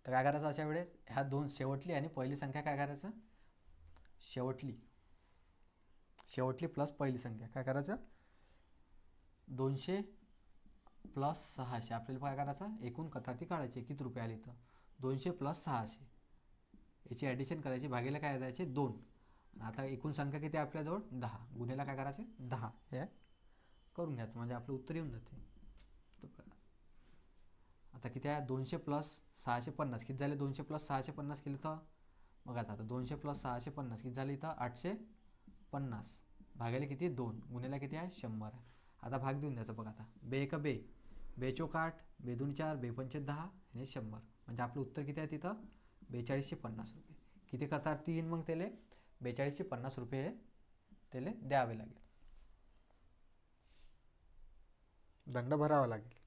तर काय करायचं, अशा वेळेस ह्या दोन शेवटली आणि पहिली संख्या काय करायचं, शेवटली प्लस पहिली संख्या काय करायचं, 200 प्लस 600. आपल्याला काय करायचं, एकूण कथाती काढायची, किती रुपये आले तर 200 प्लस 600, याची ॲडिशन करायची, भागीला काय द्यायचे 2. आता एकूण संख्या किती आहे आपल्याजवळ, 10, गुन्हेला काय करायचे 10 हे करून घ्यायचं, म्हणजे आपलं उत्तर येऊन जाते. आता किती आहे, 200 प्लस 650 किती झाले, 200 प्लस 650 केलं तर बघा आता 200 प्लस 650 किती झाले इथं, 850, भागायला किती 2, गुन्हेला किती आहे 100 आहे. आता भाग देऊन द्यायचं. बघा आता बे एक बे, बेचोक 8, बेदून 4, बेपंचे 10 आणि 100, म्हणजे आपलं उत्तर किती आहे तिथं, 4250 रुपये. किती करता 3, मग त्याला 4250 रुपये त्याला द्यावे लागेल, दंड भरावा लागेल.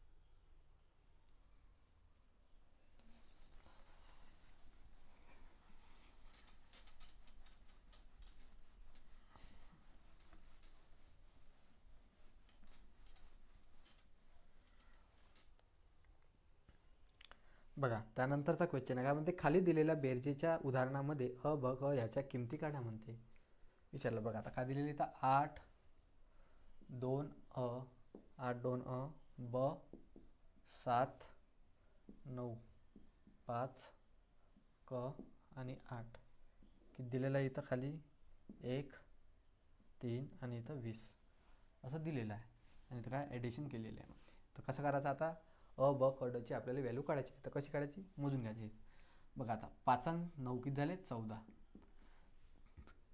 बघा त्यानंतरचा क्वेश्चन आहे, काय म्हणते, खाली दिलेल्या बेरजेच्या उदाहरणामध्ये अ ब क ह्याच्या किमती काढा म्हणते विचारलं. बघा आता काय दिलेली तर 8 2 अ 8 2 अ ब 7 9 5 क आणि 8 किती दिलेलं आहे इथं, खाली 1 3 आणि इथं 20 असं दिलेलं आहे, आणि इथं काय ॲडिशन केलेलं आहे. तर कसं करायचं, आता अ ब क डची आपल्याला व्हॅल्यू काढायची. तर कशी काढायची, मोजून घ्यायची. बघा आता 5 आणि 9 किती झाले, 14,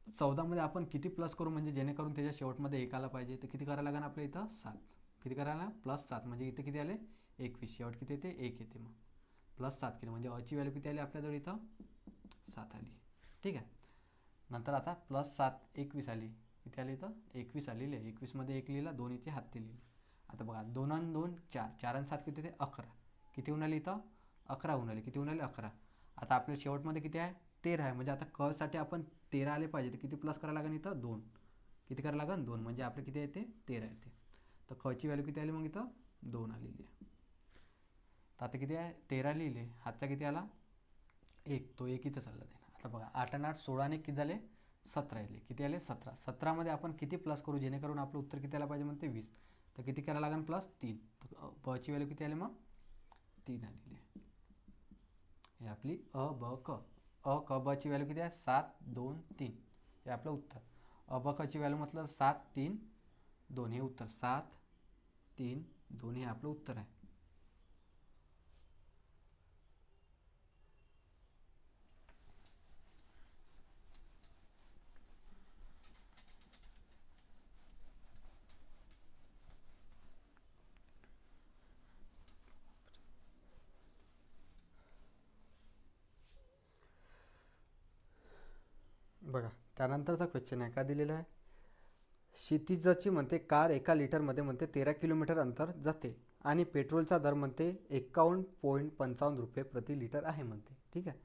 14मध्ये आपण किती प्लस करू म्हणजे जेणेकरून त्याच्या शेवटमध्ये 1 आला पाहिजे, तर किती करायला लागेल आपल्या इथं 7. किती करायला +7 म्हणजे इथे किती आले 21. शेवट किती येते 1 येते. मग +7 केलं म्हणजे अची व्हॅल्यू किती आली आपल्याजवळ इथं 7 आली. ठीक आहे. नंतर आता +7 21 आली. किती आली इथं 21 आलेली आहे. 21मध्ये 1 लिहिला, 2 इथे हाती लिहिली. आता बघा 2 आणि 2 4, 4 आणि 7 किती होते 11. किती होऊन आली इथं 11 होऊन आली. किती होऊन आले 11. आता आपल्या शेवटमध्ये किती आहे 13 आहे. म्हणजे आता क साठी आपण 13 आले पाहिजे, तर किती प्लस करायला लागेल इथं 2. किती करायला लागेल 2 म्हणजे आपले किती येते 13 येते. तर खची व्हॅल्यू किती आली मग इथं 2 आलेली आहे. तर आता किती आहे 13 लिहिले, हातचा किती आला 1, तो 1 इथं चालला जाईल. आता बघा 8 आणि 8 16 आणि किती झाले 17 आले. किती आले 17. 17मध्ये आपण किती प्लस करू जेणेकरून आपलं उत्तर किती आलं पाहिजे म्हणते 20. तर किती करायला लागेल +3. तर पची व्हॅल्यू किती आली मग 3 आलेली आहे. हे आपली अ ब क. अ क ब ची व्हॅल्यू किती आहे 7 2 3. हे आपलं उत्तर. अ ब क ची व्हॅल्यू म्हटलं 7 3 2. हे उत्तर 7 3 2 हे आपलं उत्तर आहे. बघा त्यानंतरचा क्वेश्चन आहे का दिलेला आहे. क्षितिजची म्हणते कार 1 लिटरमध्ये म्हणते 13 किलोमीटर अंतर जाते आणि पेट्रोलचा दर म्हणते 51.55 रुपये प्रति लिटर आहे म्हणते. ठीक आहे.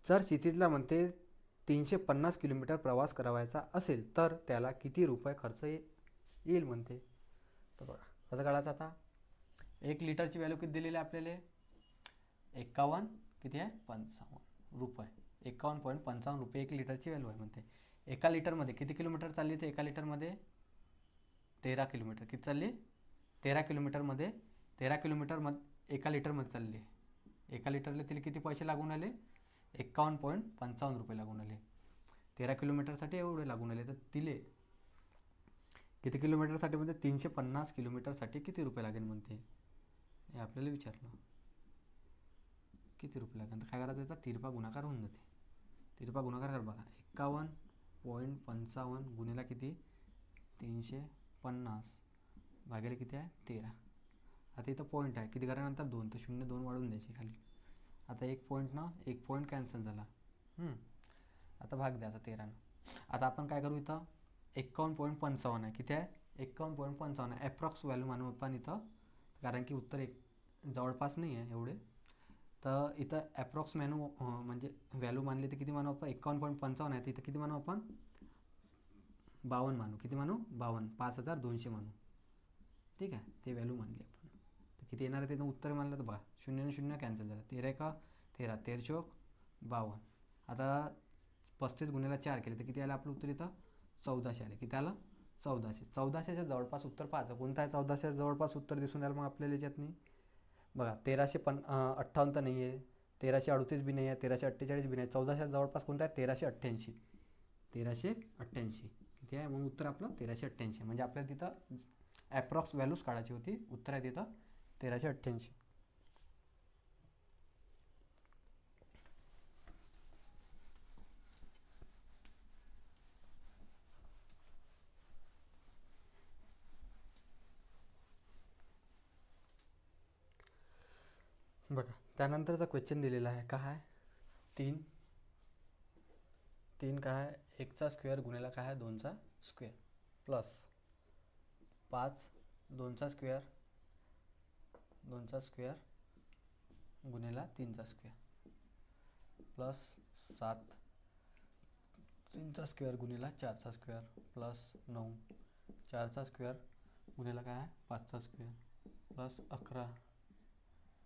जर क्षितिजला म्हणते 350 किलोमीटर प्रवास करावायचा असेल तर त्याला किती रुपये खर्च येईल म्हणते. तर बघा कसं काढायचं आता. 1 लिटरची व्हॅल्यू किती दिलेली आहे आपल्याला 51 किती आहे 55 रुपये. 51.55 रुपये 1 लिटरची व्हॅल्यू आहे म्हणते. 1 लिटरमध्ये किती किलोमीटर चालली ते 1 लिटरमध्ये 13 किलोमीटर. किती चालली 13 किलोमीटरमध्ये 13 किलोमीटर 1 लिटरमध्ये चालली. 1 लिटरला तिला किती पैसे लागून आले 51.55 रुपये लागून आले. 13 किलोमीटरसाठी एवढे लागून आले. तर तिले किती किलोमीटरसाठी म्हणते 350 किलोमीटरसाठी किती रुपये लागेल म्हणते. हे आपल्याला विचारलं किती रुपये लागेल. तर काय करायचं याचा तिरपा गुणाकार होऊन जाते. तिरपा गुणाकार कर बघा 51.55 गुणिला किती 350 भागिले किती आहे 13. आता इथं पॉईंट आहे किती करानंतर 2 तर 0 2 वाढवून द्यायचे खाली. आता 1 पॉईंट ना 1 पॉईंट कॅन्सल झाला. आता भाग द्यायचा 13. आता आपण काय करू इथं 51.55 आहे. किती आहे 51.55 आहे. ॲप्रॉक्स व्हॅल्यू मानू आपण इथं कारण की उत्तर एक जवळपास नाही आहे एवढे. तर इथं ॲप्रॉक्स म्हणजे व्हॅल्यू मानली तर किती मानू आपण 51.55 आहे. तर इथं किती मानू आपण 52 मानू. किती मानू 52 5200 मानू. ठीक आहे ते व्हॅल्यू मानली आपण. तर किती येणार आहे त्याचं उत्तर मानलं तर बघा 0 आणि 0 कॅन्सल झालं. 13 का 13 13 चौक 52. आता 35 गुणिले 4 केले तर किती आलं आपलं उत्तर इथं 1400 आले. किती आलं 1400. 1400च्या जवळपास उत्तर पाहायचं कोणतं आहे. 1400च्या जवळपास उत्तर दिसून राहिलं मग आपल्याला याच्यातनी बघा 1358 तर नाही आहे, 1338 बी नाही आहे, 1348 बी नाही. 1400 जवळपास कोणता आहे 1388. 1388 किती आहे मग उत्तर आपलं 1388. म्हणजे आपल्याला तिथं ॲप्रॉक्स व्हॅल्यूज काढायची होती. उत्तर आहे तिथं 1388. बघा त्यानंतरचा क्वेश्चन दिलेला आहे का आहे 3 काय आहे 1चा स्क्वेअर गुणिला काय आहे 2चा स्क्वेअर प्लस 5 2चा स्क्वेअर गुणिला 3चा स्क्वेअर प्लस 7 3चा स्क्वेअर गुणिला 4चा स्क्वेअर प्लस 9 4चा स्क्वेअर गुणिला काय आहे 5चा स्क्वेअर प्लस 11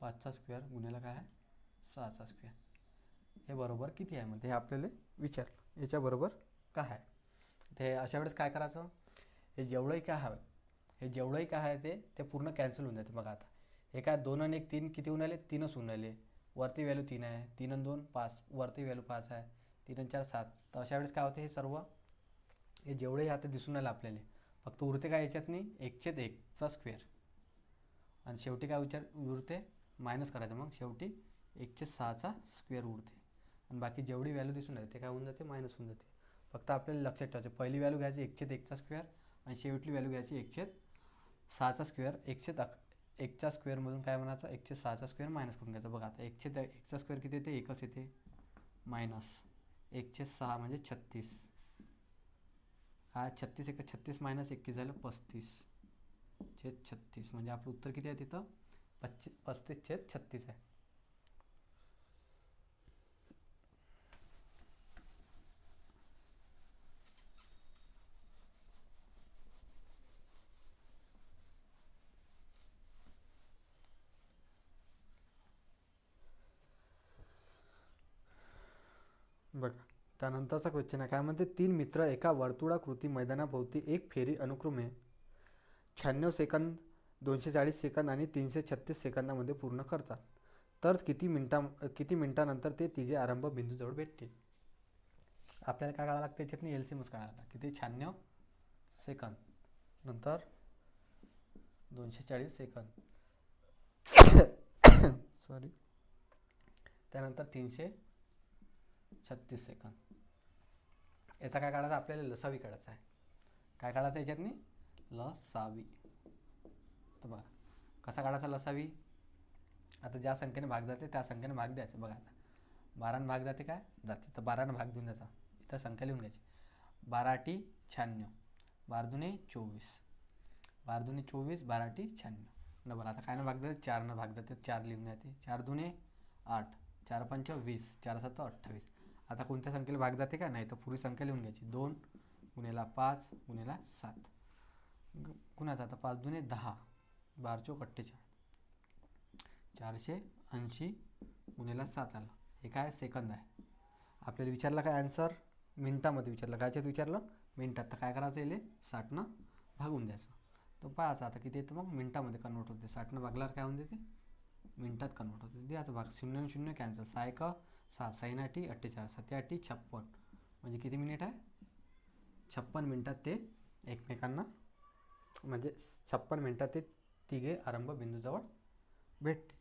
5चा स्क्वेअर गुणिला काय आहे 6चा स्क्वेअर. हे बरोबर किती आहे म्हणते हे आपल्याला विचारलं. याच्याबरोबर काय आहे ते अशा वेळेस काय करायचं हे जेवढंही काय आहे ते पूर्ण कॅन्सल होऊन जाते. बघा आता हे काय 2 आणि 1 3 किती होऊन आले 3च होऊन आले. वरती व्हॅल्यू 3 आहे 3 आणि 2 5 वरती व्हॅल्यू 5 आहे 3 आणि 4 7. तर अशा वेळेस काय होते हे सर्व हे जेवढंही आता दिसून आलं आपल्याला फक्त उरते काय याच्यात नाही 1/1चा स्क्वेअर आणि शेवटी काय उरते मायनस करायचं. मग शेवटी 1/6चा स्क्वेअर उरते आणि बाकी जेवढी व्हॅल्यू दिसून राहील ते काय होऊन जाते मायनस होऊन जाते. फक्त आपल्याला लक्षात ठेवायचं, पहिली व्हॅल्यू घ्यायची 1/1चा स्क्वेअर आणि शेवटली व्हॅल्यू घ्यायची 1/6चा स्क्वेअर. 1/1च्या स्क्वेअरमधून काय म्हणायचं, 1/6चा स्क्वेअर मायनस करून घ्यायचं. बघा आता 1/1चा स्क्वेअर किती येते, एकच येते, मायनस 1/6 म्हणजे 36. हा 36 1 36 मायनस 21 झालं 35/36. म्हणजे आपलं उत्तर किती आहे तिथं, 35/36 आहे. बघा त्यानंतरचा क्वेश्चन आहे, काय म्हणते, 3 मित्र एका वर्तुळाकृती मैदानाभोवती एक फेरी अनुक्रमे 96 सेकंद, 240 सेकंद आणि 336 सेकंदामध्ये पूर्ण करतात, तर किती मिनिटानंतर ते तिघे आरंभ बिंदूजवळ भेटतील. आपल्याला काय काढावं लागतं, याच्यातनी एलसीएमच काढावं लागतं. किती, 96 सेकंद नंतर 240 सेकंद सॉरी, त्यानंतर 336 सेकंद. याचा काय काढायचा, आपल्याला लसावी काढायचा आहे. काय काढायचं याच्यातनी, लसावी. तर बघा कसा काढायचा लसावी, आता ज्या संख्येने भाग जाते त्या संख्येने भाग द्यायचं. बघा आता 12 भाग जाते, काय जाते, तर 12 भाग देऊन द्यायचा. इथं संख्या लिहून घ्यायची, 12 × 96, 12 × 24, 12 × 24, 12 × 96. डबल आता काय ना भाग जाते, 4 भाग जाते, 4 लिहून द्यायचे. 4 × 2 = 8, 4 × 5 = 20, 4 × 7 = 28. आता कोणत्या संख्येला भाग जाते का नाही, तर पुरी संख्या लिहून घ्यायची. 2 × 5 × 7 गुणाचा, आता 5 × 2 = 10, 12 × 4 = 48, 480 × 7 आला. हे काय सेकंद आहे. आपल्याला विचारलं काय आन्सर, मिनिटामध्ये विचारलं. कायच्यात विचारलं, मिनिटात. तर काय करायचं, येईल 60 भागून द्यायचं. तर पाहायचं आता किती येतं, मग मिनिटामध्ये कन्वर्ट होते. 60 भागल्यावर काय होऊन देते, मिनिटात कन्वर्ट होते. द्यायचं भाग, 0 × 0 कॅन्सल, 6 × 1 6, 6 × 8 = 48, 7 × 8 = 56. म्हणजे किती मिनिट आहे, 56 मिनिटात ते एकमेकांना, म्हणजे 56 मिनिटात ते तिघे आरंभ बिंदूजवळ भेटते.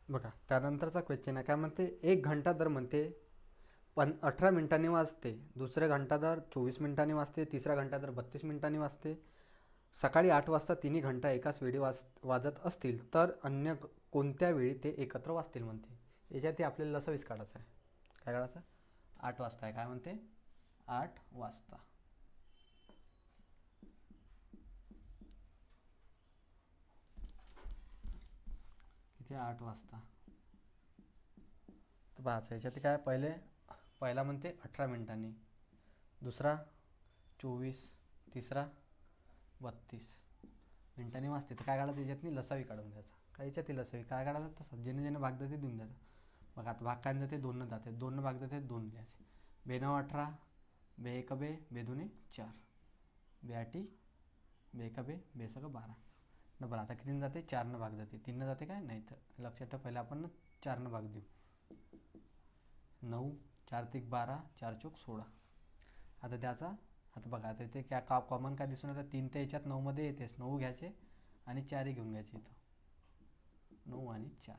बघा त्यानंतरचा क्वेश्चन आहे, काय म्हणते, 1 घंटा दर म्हणते 18 मिनिटांनी वाजते, दुसऱ्या घंटा दर 24 मिनिटांनी वाजते, तिसरा घंटा दर 32 मिनिटांनी वाजते. सकाळी 8 वाजता तिन्ही घंटा एकाच वेळी वाजत असतील, तर अन्य कोणत्या वेळी ते एकत्र वाजतील म्हणते. याच्यात आपल्याला लसावीच काढायचं आहे. काय काढायचं, 8 वाजता आहे, काय म्हणते, 8 वाजता. किती, 8 वाजता. तर पाहायचं याच्यात काय, पहिला म्हणते 18 मिनिटांनी, दुसरा 24, तिसरा 32 मिनिटांनी वाजते. तर काय काढायचं, याच्यातनी लसावी काढून द्यायचा. काय याच्यातली लसावी काय काढायचं, तसं जेणे जेणे भाग जाते देऊन द्यायचं. मग आता भाग काय जाते, 2 जाते, 2 भाग जाते 2 द्यायचे. 2 × 9 = 18, 2 × 1 = 2, 2 × 2 = 4, 2 × 8 = 2 × 2 = 2 × 12. बरं आता किती जाते, 4 भाग जाते, 3 जाते काय नाही. तर लक्षात ठेव, पहिला आपण 4 भाग देऊ. 9, 4 × 3 = 12, 4 × 4 = 16. आता त्याचा, आता बघा आता इथे काय कॉमन काय दिसून येतं, 3 तर याच्यात 9 मध्ये येतेच, 9 घ्यायचे आणि 4 घेऊन घ्यायचे इथं, 9 आणि 4.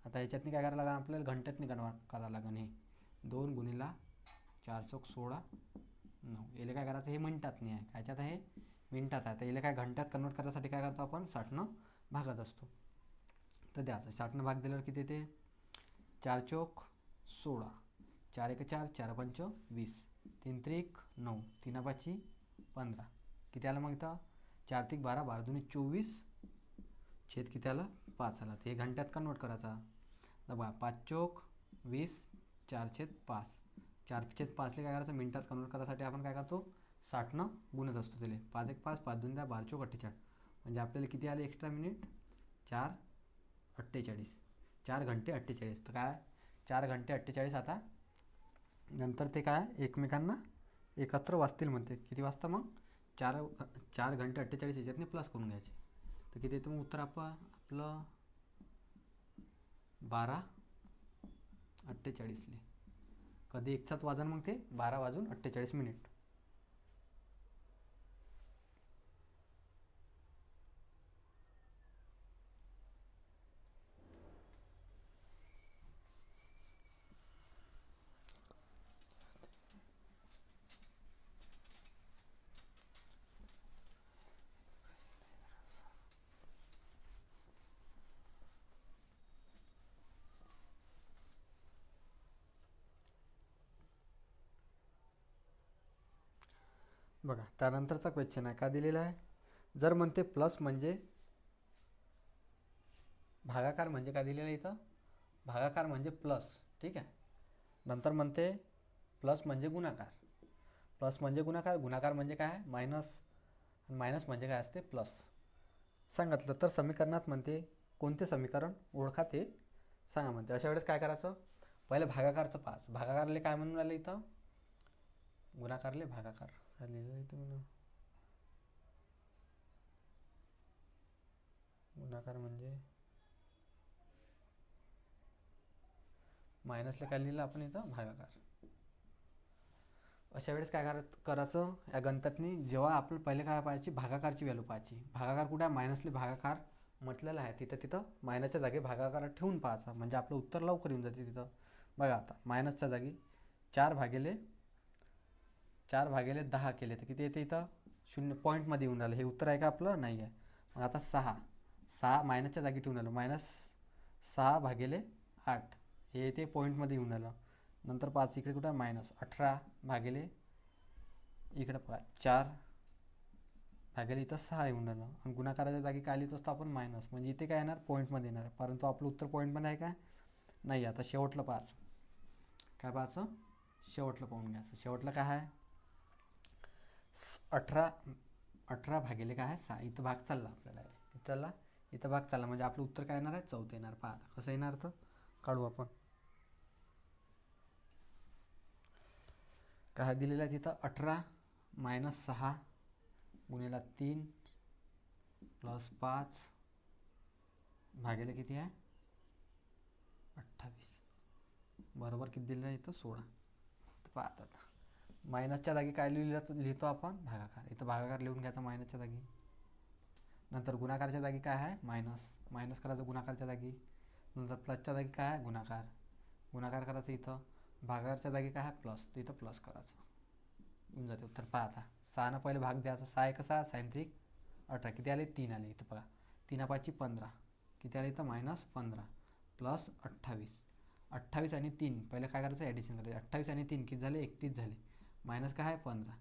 आता याच्यातनी काय करायला लागेल, आपल्याला घंट्यातनी कन्वर्ट करायला लागेल. हे 2 × 4 = 16, 9. याला काय करायचं, हे मिनिटात नाही आहे, कायच्यात आहे, मिनिटात आहे. तर याला काय घंट्यात कन्वर्ट करण्यासाठी काय करतो आपण, 60 भागत असतो. तर द्यायचं, 60 भाग दिल्यावर किती येते, 4 × 4 = 16, 4 × 1 = 4, 4 × 5 = 20, 3 × 3 = 9, 3 × 5 = 15. किती आलं मग इथं, 4 × 3 = 12, 12 × 2 = 24, छेद किती आलं, 5 आला. ते घंट्यात कन्वर्ट करायचा. तर बघा 5 × 4 = 20, 4/5, 4/5 काय करायचं, मिनिटात कन्वर्ट करायसाठी आपण काय करतो, 60 गुणत असतो त्याला. 5 × 1 = 5, 5 × 2 = 12, 4 × 48. म्हणजे आपल्याला किती आले एक्स्ट्रा मिनिट, 4/48, 4 घंटे 48. तर काय, 4 घंटे 48. आता नंतर ते काय एकमेकांना एकत्र वाजतील म्हणते. किती वाजता मग, 4 घंटे 48 याच्यातनी प्लस करून घ्यायचे. तर किती येतं मग उत्तर, आपलं 12/48. कधी एकसाथ वाजन मग ते 12:48. बघा त्यानंतरचा क्वेश्चन आहे, का दिलेला आहे, जर म्हणते प्लस म्हणजे भागाकार म्हणजे काय दिलेलं आहे इथं, भागाकार म्हणजे प्लस. ठीक आहे. नंतर म्हणते प्लस म्हणजे गुणाकार. प्लस म्हणजे गुणाकार, गुणाकार म्हणजे काय मायनस, मायनस म्हणजे काय असते प्लस. सांगितलं तर समीकरणात म्हणते कोणते समीकरण ओळखा ते सांगा म्हणते. अशा वेळेस काय करायचं, पहिले भागाकारचं पास. भागाकारले काय म्हणून राहिलं इथं, गुणाकारले भागाकार काय लिहिलं इथं मी, गुणाकार म्हणजे मायनसला काय लिहिलं आपण इथं भागाकार. अशा वेळेस काय करायचं या गणितातनी, जेव्हा आपण पहिले काय पाहायची, भागाकारची व्हॅल्यू पाहायची. भागाकार कुठे आहे, मायनसले भागाकार म्हटलेलं आहे तिथं मायनसच्या जागी भागाकार ठेवून पाहायचा, म्हणजे आपलं उत्तर लवकर येऊन जाते तिथं. बघा आता मायनसच्या जागी 4/10 केले तर किती येते इथं, 0 पॉईंटमध्ये येऊन राहिलं. हे उत्तर आहे का आपलं, नाही आहे. मग आता 6 मायनसच्या जागी ठेवून आलं, -6/8 हे येते पॉईंटमध्ये येऊन आलं. नंतर 5 इकडे कुठं मायनस, 18 इकडं 4 इथं 6 येऊन आलं. आणि गुणाकाराच्या जागी काय लिहित असतो आपण, मायनस, म्हणजे इथे काय येणार पॉईंटमध्ये येणार आहे. परंतु आपलं उत्तर पॉईंटमध्ये आहे काय, नाही. आता शेवटलं पाहायचं, काय पाहायचं, शेवटलं पाहून घ्यायचं. शेवटलं काय आहे, 18 काय आहे 6. इथं भाग चालला आपल्याला, इथं चालला, इथं भाग चालला, म्हणजे आपलं उत्तर काय येणार आहे 14 येणार. पहा आता कसं येणार, तर काढू आपण. काय दिलेलं आहे तिथं, 18 - 6 गुणिले 3 + 5 भागिले किती आहे 28. बरोबर किती दिलेलं आहे इथं 16. तर पाहत आता मायनसच्या जागी काय लिहितो आपण, भागाकार. इथं भागाकार लिहून घ्यायचा मायनसच्या जागी. नंतर गुणाकारच्या जागी काय आहे, मायनस करायचं गुणाकारच्या जागी. नंतर प्लसच्या जागी काय आहे, गुणाकार करायचं. इथं भागाकारच्या जागी काय आहे, प्लस, तर इथं प्लस करायचं, येऊन जाते उत्तर. पहा आता 6 पहिले भाग द्यायचा. 6 1 6 6 18 किती आले, 3 आले. इथं बघा 3 5 15 किती आले इथं, -15 + 28 आणि 3 पहिले काय करायचं, ॲडिशन करायचं. 28 आणि 3 किती झाले, 31 झाले. मायनस काय आहे 15,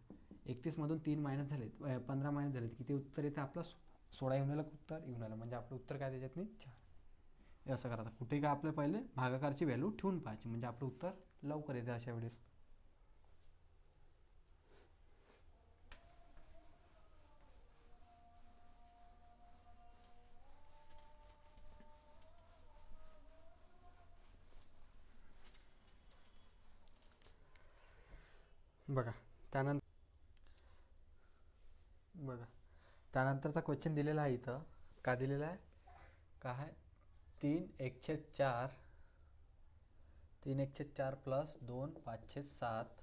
31मधून 3 मायनस झाले, 15 मायनस झाले, किती उत्तर येतं आपलं 16 येऊन आलं. उत्तर येऊन आलं, म्हणजे आपलं उत्तर काय त्याच्यात नाही 4. हे असं करायचं. कुठे का आपलं पहिले भागाकारची व्हॅल्यू ठेवून पाहायची, म्हणजे आपलं उत्तर लवकर येते अशा वेळेस. बघा त्यानंतरचा क्वेश्चन दिलेला आहे इथं, का दिलेला आहे, काय आहे 3/4 + 2/5/7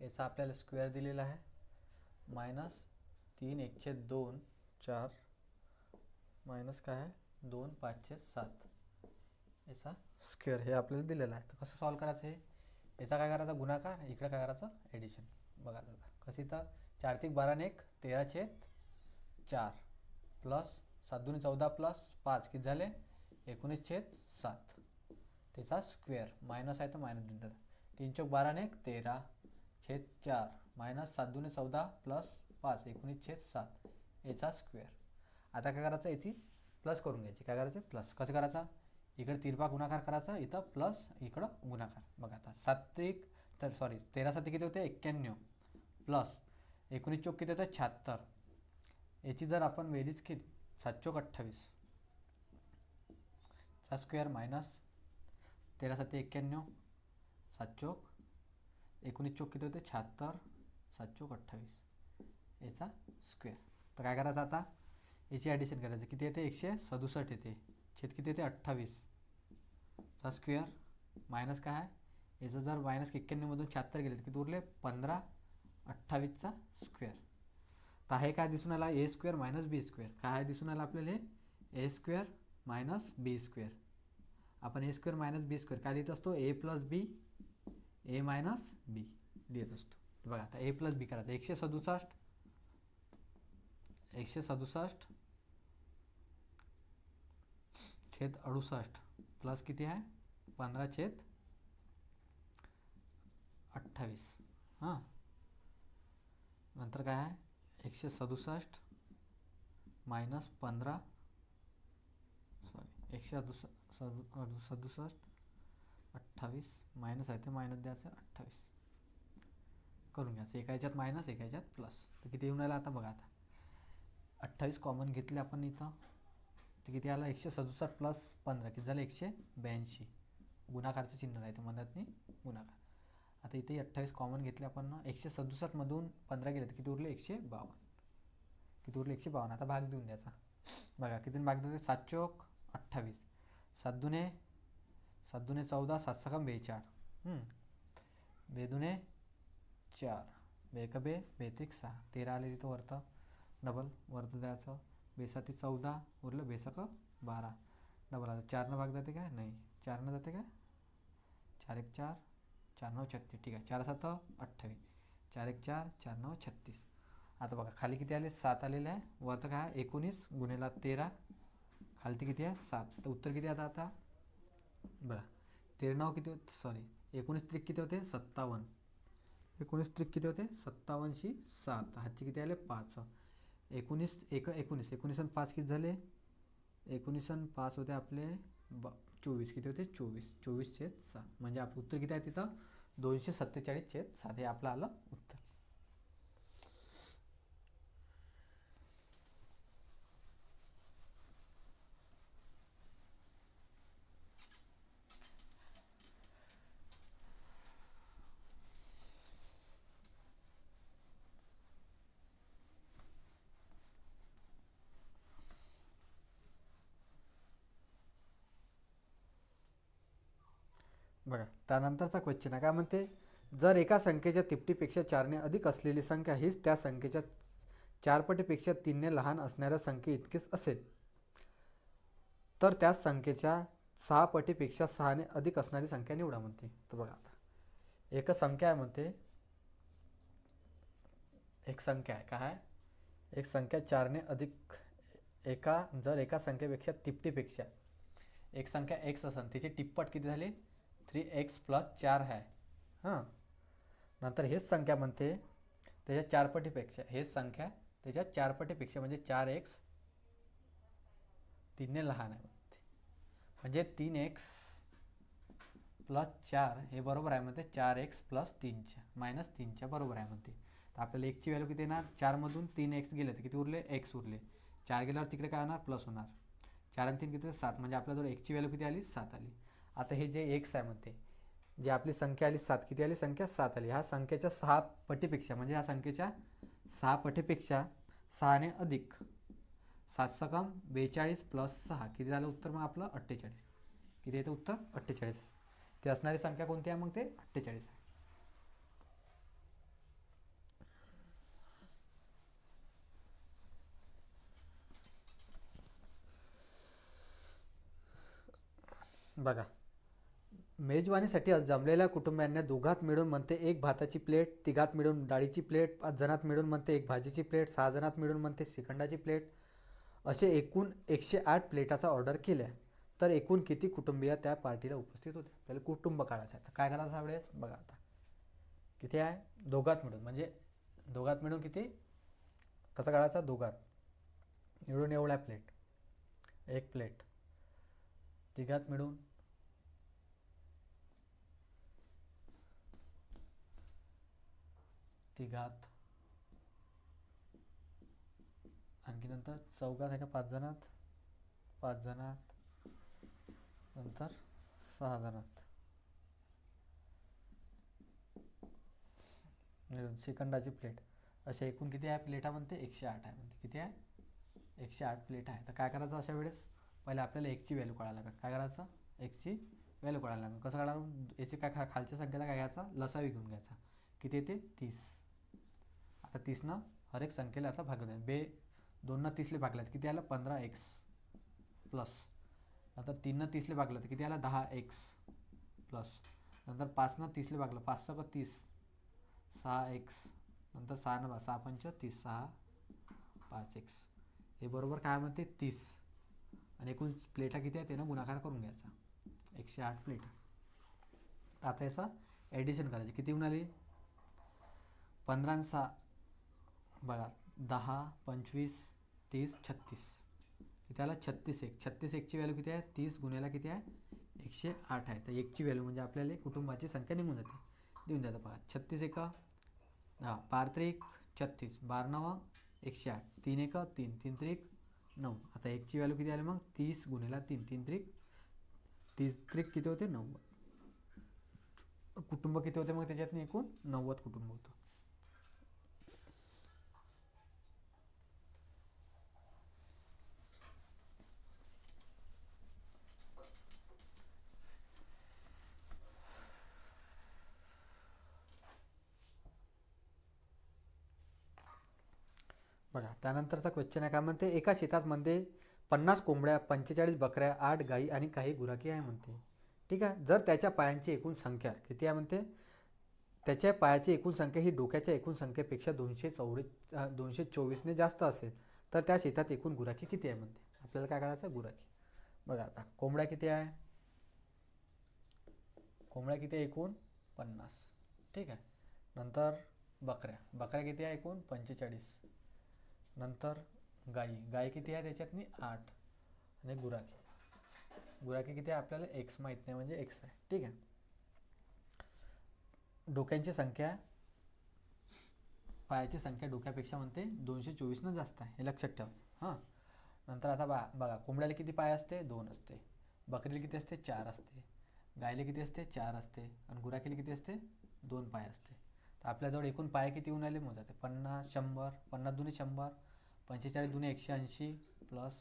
याचा आपल्याला स्क्वेअर दिलेला आहे. -3/2 4 मायनस काय आहे 2/5/7 याचा स्क्वेअर हे आपल्याला दिलेलं आहे. तर कसं सॉल्व करायचं, हे याचा काय करायचा गुणाकार, इकडे काय करायचं ॲडिशन. बघा आता कसं, इथं 4 3 12 1 13/4 प्लस 7 2 14 प्लस 5 किती झाले 19/7 त्याचा स्क्वेअर. मायनस आहे तर मायनस देणार. 3 चौक 12 1 13/4 मायनस 7 2 14 प्लस 5 19/7 याचा स्क्वेअर. आता काय करायचं, याची प्लस करून घ्यायची. काय करायचं, प्लस कसं करायचा, इकडे तिरपा गुणाकार करायचा, इथं प्लस इकडं गुणाकार. बघा आता 13 7 किती होते 91 प्लस 19 चौक किती होतं 76. याची जर आपण बेरीज केली 7 चौक 28 चा स्क्वेअर मायनस 13 7 91 7 चौक 19 चौक किती होते 76 7 चौक 28 याचा स्क्वेअर. तर काय करायचं आता, याची ॲडिशन करायचं. किती येते 167 येते, छेद किती येते 28 चा स्क्वेअर मायनस काय आहे याचं जर -91मधून 76 गेले तर किती उरले 15 28चा स्क्वेअर. तर हे काय दिसून आला ए स्क्वेअर मायनस बी स्क्वेअर. काय दिसून आलं आपल्याला हे ए स्क्वेअर मायनस बी स्क्वेअर. आपण ए स्क्वेअर मायनस बी स्क्वेअर काय लिहित असतो ए प्लस बी ए मायनस बी लिहित असतो. बघा आता ए प्लस बी करायचं 167 छेद 68 प्लस किती आहे 15/28. हां नंतर काय आहे 167 मायनस 15 सॉरी 167 28 मायनस आहे ते मायनस द्यायचं 28 करून घ्यायचं. एका ह्याच्यात मायनस एका ह्याच्यात प्लस. तर किती येऊन राहिलं आता बघा. आता 28 कॉमन घेतले आपण इथं तर किती आला 167 प्लस 15 किती झालं 182. गुणाकारचं चिन्ह आहे ते म्हणत नाही गुणाकार. आता इथे 28 कॉमन घेतले आपण 167मधून 15 गेले तर किती उरले 152. किती उरले 152. आता भाग देऊन द्यायचा. बघा किती भाग देते 7 चोक 28 7 दुने 14 7 सकम 42 2 दुने 4 बेक बे बेत्रिक 6 13 आले तिथं वरतं डबल वरतं द्यायचं. बेसाती 14 उरलं बेसक 12 डबल. आता 4 भाग जाते काय नाही 4 जाते काय 4 1 4 4 9 36 ठीक आहे 4 7 28 4 1 4 4 9 36. आता बघा खाली किती आले 7 आलेले आहे वरतं काय 19 गुणेला 13 खालती किती आहे 7. तर उत्तर किती आता आता बघा 13 9 किती होते सॉरी 19 त्रिक किती होते 57 19 त्रिक किती होते 57शी 7 हातचे किती आले 5 19 आणि 5 किती झाले 19 आणि 5 होते आपले 24 किती होते 24/7 म्हणजे आपलं उत्तर किती आहे तिथं 247/7 हे आपलं आलं उत्तर. बघा त्यानंतरचा क्वेश्चन आहे काय म्हणते जर एका संख्येच्या तिपटीपेक्षा 4ने अधिक असलेली संख्या हीच त्या संख्येच्या 4 पटीपेक्षा 3ने लहान असणाऱ्या संख्ये इतकीच असेल तर त्याच संख्येच्या 6 पटीपेक्षा 6ने अधिक असणारी संख्या निवडा म्हणते. तर बघा आता एक संख्या आहे म्हणते एक संख्या आहे काय एक संख्या 4ने अधिक जर एका संख्येपेक्षा तिपटीपेक्षा एक संख्या x असेल तिची टिप्पट किती झाली 3x + 4 आहे. हां नंतर हेच संख्या म्हणते त्याच्या 4 पटीपेक्षा हेच संख्या त्याच्या 4 पटीपेक्षा म्हणजे 4x 3ने लहान आहे म्हणते म्हणजे 3x + 4 हे बरोबर आहे म्हणते 4x + 3 -3च्या बरोबर आहे म्हणते. तर आपल्याला x ची व्हॅल्यू किती येणार 4 मधून 3x गेले तर किती उरले x उरले 4 गेल्यावर तिकडे काय होणार प्लस होणार 4 आणि 3 किती 7 म्हणजे आपल्याजवळ x ची व्हॅल्यू किती आली 7 आली. आता हे जे x आहे म्हणते जी आपली संख्या आली 7 किती आली संख्या 7 आली. ह्या संख्येच्या 6 पटीपेक्षा म्हणजे ह्या संख्येच्या 6 पटीपेक्षा 6ने अधिक 7 सकम 42 + 6 किती झालं उत्तर मग आपलं 48. किती येतं उत्तर 48. ते असणारी संख्या कोणती आहे मग ते 48 आहे. बघा मेजवानीसाठी जमलेल्या कुटुंबांना दोघात मिळून म्हणते एक भाताची प्लेट, तिघात मिळून डाळीची प्लेट, 5 जणात मिळून म्हणते एक भाजीची प्लेट, 6 जणात मिळून म्हणते श्रीखंडाची प्लेट असे एकूण 108 प्लेटाचा ऑर्डर केल्या तर एकूण किती कुटुंबीय त्या पार्टीला उपस्थित होते. आपल्याला कुटुंब काढायचं आहे तर काय करायचं यावेळेस बघा आता किती आहे दोघात मिळून म्हणजे दोघात मिळून किती कसं काढायचा दोघात मिळून एवढ्या प्लेट एक प्लेट तिघात मिळून तिघात आणखी नंतर चौघात आहे का 5 जणात 5 जणात नंतर 6 जणात मिळून श्रीखंडाची प्लेट असे एकूण किती आहे प्लेटा म्हणते 108 आहे म्हणते किती आहे 108 प्लेट आहे. तर काय करायचं अशा वेळेस पहिले आपल्याला x ची व्हॅल्यू काढायला लागेल. काय करायचं x ची व्हॅल्यू काढायला लागेल. कसं काढावं, याचे काय खालच्या संख्येला काय घ्यायचा, लसावी घेऊन घ्यायचा. किती येते 30. आता 30नं हर एक संख्येला आता भाग द्या. 2नं 30ले भागल्यात किती आलं 15x प्लस. नंतर 3नं 30ले भागलं तर किती आलं 10x प्लस. नंतर 5नं 30ले भागलं 5 × 30 6x. नंतर 6नं 6 × 5 30 6 5x. हे बरोबर काय म्हणते 30. आणि एकूण प्लेटा किती आहे त्यानं गुणाकार करून घ्यायचा 108 प्लेटा. आता याचं ॲडिशन करायचे. किती होऊन आली 15 आणि 6 बघा 10 25 30 36. किती आला 36x. 36xची व्हॅल्यू किती आहे 30 गुण्याला किती आहे 108 आहे. तर एकची व्हॅल्यू म्हणजे आपल्याला कुटुंबाची संख्या निघून जाते. देऊन द्या बघा 36 1 12 त्रिक 36 12 9 108 3 1 3 3 त्रिक 9. आता एकची व्हॅल्यू किती आली मग 30 गुणिला 3 3 त्रिक 30 त्रिक किती होते 90. कुटुंब किती होते मग त्याच्यातनं एकूण 90 कुटुंब होतं. बघा त्यानंतरचा क्वेश्चन आहे काय म्हणते, एका शेतात मध्ये 50 कोंबड्या 45 बकऱ्या 8 गाई आणि काही गुराखी आहे म्हणते. ठीक आहे. जर त्याच्या पायांची एकूण संख्या किती आहे म्हणते, त्याच्या पायाची एकूण संख्या ही डोक्याच्या एकूण संख्येपेक्षा 224ने जास्त असेल तर त्या शेतात एकूण गुराखी किती आहे म्हणते. आपल्याला काय करायचं गुराखी. बघा आता कोंबड्या किती आहे, कोंबड्या किती आहे एकूण 50. ठीक आहे. नंतर बकऱ्या किती आहे एकूण 45. नंतर गाई किती आहे त्याच्यातनी 8. आणि गुराखी किती आहे आपल्याला x माहीत नाही म्हणजे x आहे. ठीक आहे. डोक्यांची संख्या पायाची संख्या डोक्यापेक्षा म्हणते 224 जास्त आहे, हे लक्षात ठेवा. हां. नंतर आता बघा कोंबड्याला किती पाय असते 2 असते. बकरीला किती असते 4 असते. गायला किती असते 4 असते. आणि गुराखीला किती असते 2 पाय असते. तर आपल्याजवळ एकूण पाय किती होऊन आले मोजाते 50 100 50 दुणे 100 45 दुणे 180 प्लस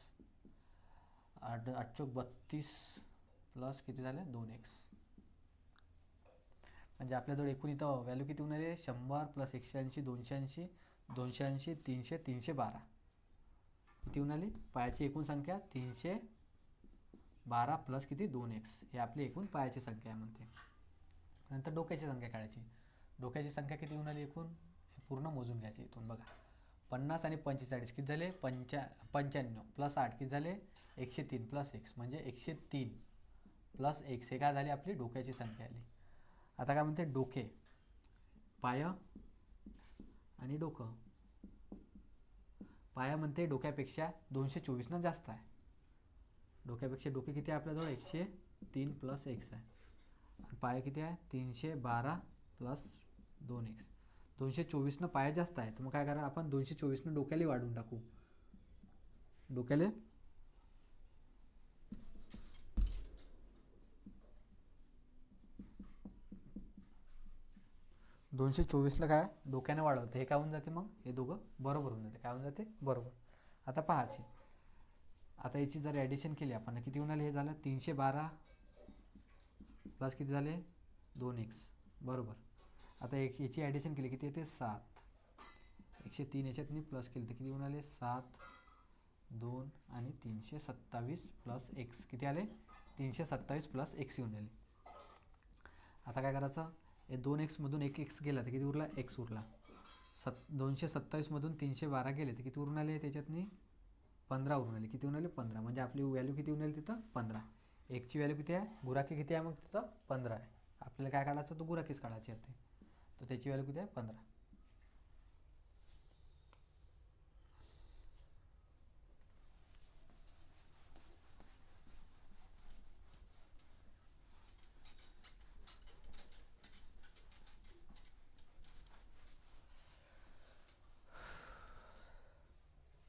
8 चोक 32 प्लस किती झाले 2x. म्हणजे आपल्याजवळ एकूण इथं व्हॅल्यू किती होऊन आले 100 प्लस 180 280 280 300 312 किती होऊन आली पायाची एकूण संख्या 312 प्लस किती 2x. हे आपली एकूण पायाची संख्या आहे म्हणते. नंतर डोक्याची संख्या काढायची. डोक्याची संख्या किती होऊन आली एकूण पूर्ण मोजून घ्यायची इथून. बघा 50 आणि 45 किती झाले 95 प्लस 8 किती झाले 103 प्लस x म्हणजे 103 प्लस x. हे काय झाली आपली डोक्याची संख्या आली. आता काय म्हणते डोके पाय आणि डोकं. पाया म्हणते डोक्यापेक्षा 224 जास्त आहे. डोक्यापेक्षा डोके किती आहे आपल्याजवळ 103 प्लस x आहे. आणि पाया किती आहे 312 प्लस 2x. 224 पाया जास्त आहे तर मग काय करा आपण 224 डोक्याला वाढवून टाकू. डोक्याला 224 काय डोक्याने वाढवतं. हे काय होऊन जाते मग हे दोघं बरोबर होऊन जाते. काय होऊन जाते बरोबर. आता पाहायचे. आता याची जर ॲडिशन केली आपण किती होऊन आले हे झालं 312 प्लस किती झाले 2x बरोबर. आता याची ॲडिशन केली किती येते 7. 103 याच्यातनी प्लस केली तर किती होऊन आले 7 2 आणि 327 प्लस x किती आले 327 प्लस x येऊन आले. आता काय करायचं हे 2x मधून 1x गेला तर किती उरला x उरला. 227 मधून 312 गेले तर किती उरून आले त्याच्यातनी 15 उरून आले. किती होऊन आले 15 म्हणजे आपली व्हॅल्यू किती होऊन आली तिथं 15. एकची व्हॅल्यू किती आहे गुराखी किती आहे मग तिथं 15 आहे. आपल्याला काय काढायचं तो गुराखीच काढायची होते. तर त्याची व्हॅल्यू किती आहे 15.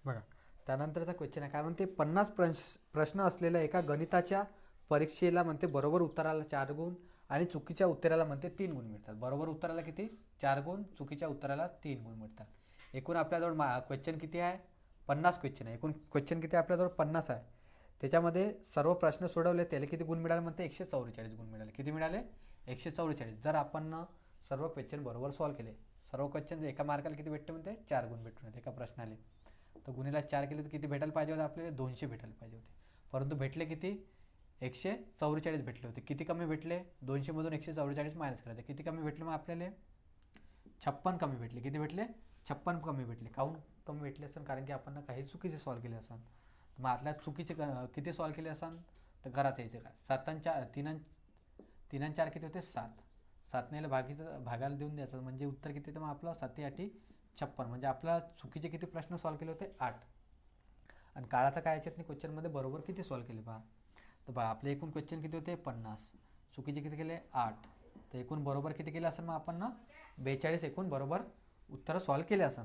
बघा त्यानंतरचा क्वेश्चन आहे काय म्हणते 50 प्रश्न असलेल्या एका गणिताच्या परीक्षेला म्हणते बरोबर उत्तराला 4 गुण आणि चुकीच्या उत्तराला म्हणते 3 गुण मिळतात. बरोबर उत्तराला किती 4 गुण चुकीच्या उत्तराला 3 गुण मिळतात. एकूण आपल्याजवळ क्वेश्चन किती आहे 50 क्वेश्चन आहे. एकूण क्वेश्चन किती आहे आपल्याजवळ 50 आहे. त्याच्यामध्ये सर्व प्रश्न सोडवले, त्याला किती गुण मिळाले म्हणते 144 गुण मिळाले. किती मिळाले? 144. जर आपण सर्व क्वेश्चन बरोबर सॉल्व्ह केले, सर्व क्वेश्चन एका मार्काला किती भेटते म्हणते 4 गुण भेटून एका प्रश्नाले. तर गुणीला 4 केले तर किती भेटायला पाहिजे होते आपल्याला? 200 भेटायला पाहिजे होते. परंतु भेटले किती? 144 भेटले होते. किती कमी भेटले? 200 मधून 144 मायनस करायचे. किती कमी भेटले मग आपल्याला? 56 कमी भेटले. किती भेटले? 56 कमी भेटले. काहून कमी भेटले असेल? कारण की आपण काही चुकीचे सॉल्व्ह केले असेल. मग आतल्या चुकीचे किती सॉल्व्ह केले असेल तर घरात यायचे काय? 7 आणि 4 3 आणि 4 किती होते? 7. 7 भागाला देऊन द्यायचं म्हणजे उत्तर किती येतं मग आपलं? 7 8 56. म्हणजे आपला चुकीचे किती प्रश्न सॉल्व्ह केले होते? 8. आणि काळाचा काय याच्यात नाही क्वेश्चनमध्ये बरोबर किती सॉल्व्ह केले पहा. तर पहा आपले एकूण क्वेश्चन किती होते? 50. चुकीचे किती केले? 8. तर एकूण बरोबर किती केले असेल मग आपण 42 एकूण बरोबर उत्तर सॉल्व्ह केले असेल.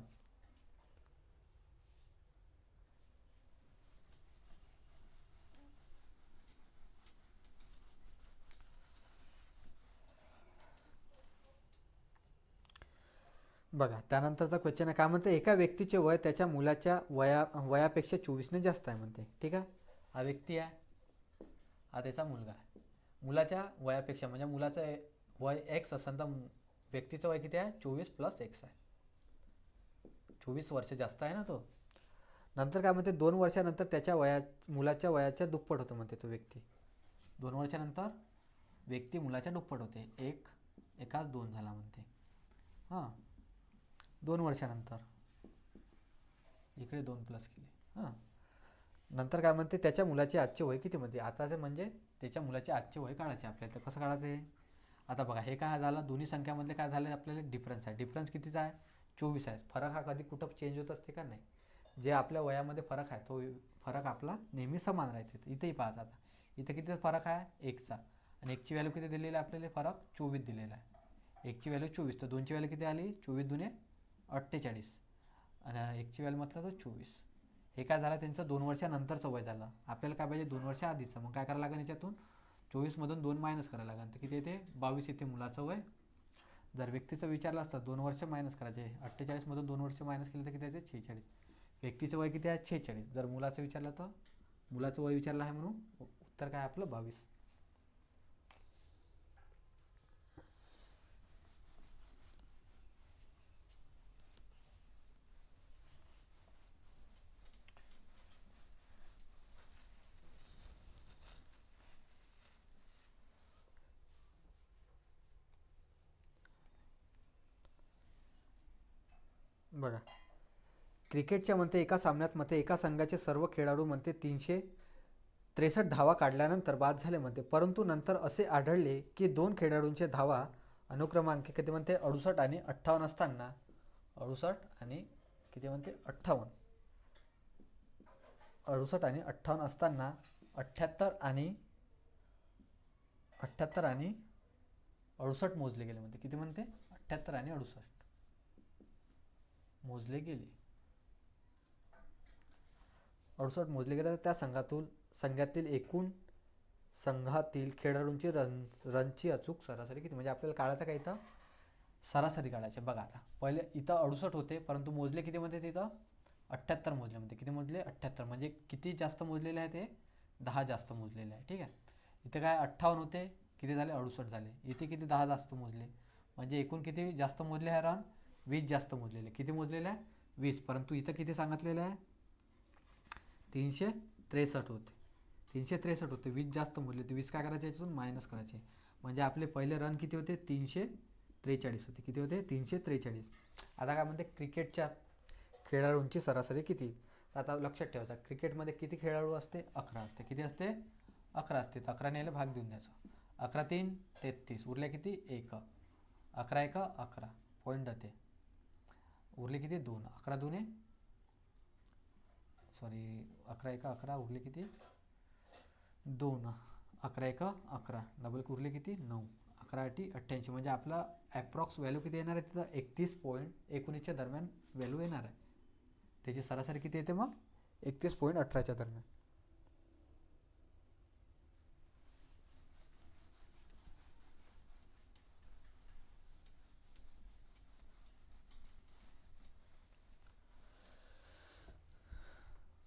बघा त्यानंतरचा क्वेश्चन आहे. काय म्हणते? एका व्यक्तीचे वय त्याच्या मुलाच्या वयापेक्षा 24ने जास्त आहे म्हणते. ठीक आहे, हा व्यक्ती आहे, हा त्याचा मुलगा आहे. मुलाच्या वयापेक्षा म्हणजे मुलाचं वय एक्स असेल तर व्यक्तीचं वय किती आहे? 24 + x आहे. 24 वर्ष जास्त आहे ना तो. नंतर काय म्हणते? 2 वर्षानंतर त्याच्या मुलाच्या वयाच्या दुप्पट होतं म्हणते तो व्यक्ती. 2 वर्षानंतर व्यक्ती मुलाच्या दुप्पट होते. एकाच 2 झाला म्हणते. हां, 2 वर्षानंतर इकडे 2 प्लस केले. हां, नंतर काय म्हणते? त्याच्या मुलाचे आजचे वय किती म्हणते. आताचे म्हणजे त्याच्या मुलाचे आजचे वय काढायचे आपल्याला. तर कसं काढायचं आहे? आता बघा हे काय झालं? दोन्ही संख्यामधले काय झालं आपल्याला? डिफरन्स आहे. डिफरन्स कितीचा आहे? 24 आहे. फरक हा कधी कुठं चेंज होत असते का? नाही. जे आपल्या वयामध्ये फरक आहे तो फरक आपला नेहमी समान राहते. इथेही पाहता आता इथे किती फरक आहे? 1चा. आणि 1ची व्हॅल्यू किती दिलेली आहे आपल्याला? फरक 24 दिलेला आहे. 1ची व्हॅल्यू 24 तर 2ची व्हॅल्यू किती आली? 24 दुने 48 आणि 1ची व्हॅल्यू म्हटलं तर 24. हे काय झालं? त्यांचं 2 वर्षानंतरचं वय झालं. आपल्याला काय पाहिजे? 2 वर्ष आधीचं. मग काय करायला लागेल याच्यातून? 24मधून 2 मायनस करायला लागेल. तर किती येते? 22 येते मुलाचं वय. जर व्यक्तीचं विचारलं असतं 2 वर्ष मायनस करायचे, 48मधून 2 वर्ष मायनस केलं तर किती येते? 46. व्यक्तीचं वय किती आहे? 46. जर मुलाचं विचारलं तर मुलाचं वय विचारलं आहे म्हणून उत्तर काय आपलं? 22. बघा क्रिकेटच्या म्हणते एका सामन्यात म्हणते एका संघाचे सर्व खेळाडू म्हणते 363 धावा काढल्यानंतर बाद झाले म्हणते. परंतु नंतर असे आढळले की 2 खेळाडूंचे धावा अनुक्रमांक किती म्हणते? 68 आणि 58 असताना 68 आणि किती म्हणते? 58. 68 आणि 58 असताना 78 आणि 68 मोजले गेले म्हणते. किती म्हणते? 78 आणि 68 मोजले गेले. 68 मोजले गेले तर त्या संघातील एकूण संघातील खेळाडूंची रनची अचूक सरासरी किती? म्हणजे आपल्याला काढायचं काय इथं? सरासरी काढायचे. बघा आता पहिले इथं 68 होते परंतु मोजले किती म्हणते? तिथं 78 मोजले म्हणते. किती मोजले? 78. म्हणजे किती जास्त मोजलेले आहे ते? 10 जास्त मोजलेले आहे. ठीक आहे, इथे काय 58 होते, किती झाले? 68 झाले. इथे किती? 10 जास्त मोजले. म्हणजे एकूण किती जास्त मोजले आहे रन? 20 जास्त मोजलेले. किती मोजलेले आहे? 20. परंतु इथं किती सांगितलेलं आहे? 363 होते. 363 होते. 20 जास्त मोजले तर 20 काय करायचे? याच्यातून मायनस करायचे. म्हणजे आपले पहिले रन किती होते? 343 होते. किती होते? 343. आता काय म्हणते? क्रिकेटच्या खेळाडूंची सरासरी किती? आता लक्षात ठेवायचं क्रिकेटमध्ये किती खेळाडू असते? 11 असते. किती असते? 11 असते. तर 11 ने भाग देऊन द्यायचा. 11 3 33. उरल्या किती? 1. 11 1 11 पॉईंट जाते. उरले किती? 2. 11 2 सॉरी 11 1 11 उरले किती? 2. 11 1 11 डबल उरले किती? 9. 11 8 88. म्हणजे आपला ॲप्रॉक्स व्हॅल्यू किती येणार आहे तिथं? 31.19च्या दरम्यान व्हॅल्यू येणार आहे. त्याची सरासरी किती येते मग? 31.18च्या दरम्यान.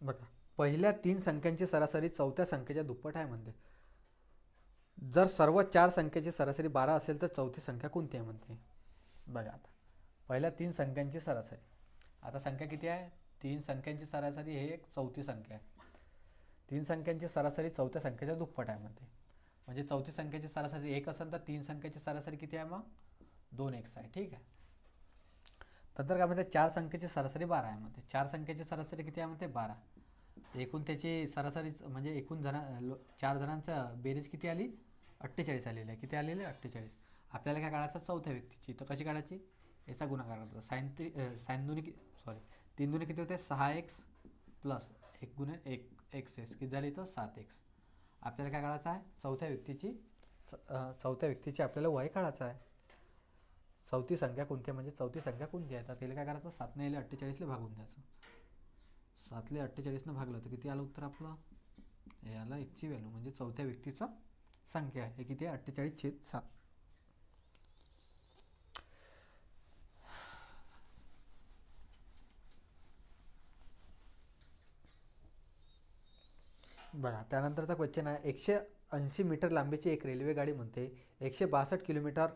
बघा पहिल्या 3 संख्यांची सरासरी चौथ्या संख्येच्या दुप्पट आहे म्हणते. जर सर्व 4 संख्येची सरासरी 12 असेल तर चौथी संख्या कोणती आहे म्हणते. बघा आता पहिल्या 3 संख्यांची सरासरी. आता संख्या किती आहे? 3 संख्यांची सरासरी हे एक चौथी संख्या आहे. 3 संख्यांची सरासरी चौथ्या संख्येच्या दुप्पट आहे म्हणते. म्हणजे चौथी संख्येची सरासरी 1 असेल तर 3 संख्येची सरासरी किती आहे मग? 2x आहे. ठीक आहे. नंतर काय म्हणते 4 संख्येची सरासरी 12 आहे म्हणते. 4 संख्येची सरासरी किती आहे म्हणते? 12. एकूण त्याची सरासरी म्हणजे एकूण 4 जणांचा बेरीज किती आली? 48 आलेली आहे. किती आलेली आहे? 48. आपल्याला काय काढायचं? चौथ्या व्यक्तीची. तर कशी काढायची? याचा गुणाकार करायचा. तीन दुने किती होते? 6x प्लस 1 गुणे 1 x किती झाली? तर 7x. आपल्याला काय काढायचं आहे? चौथ्या व्यक्तीची आपल्याला वय काढायचं आहे. चौथी संख्या कोणती आहे म्हणजे चौथी संख्या कोणती आहे? तर त्याला काय करायचं? 7ने 48 भागून द्यायचं. 7 48 भागलं तर किती आलं उत्तर आपलं? हे आलं 1 ची व्हॅल्यू म्हणजे चौथ्या व्यक्तीचं संख्या आहे. हे किती आहे? 48/7. बघा त्यानंतरचा क्वेश्चन आहे 180 मीटर लांबीची एक रेल्वे गाडी म्हणते 162 किलोमीटर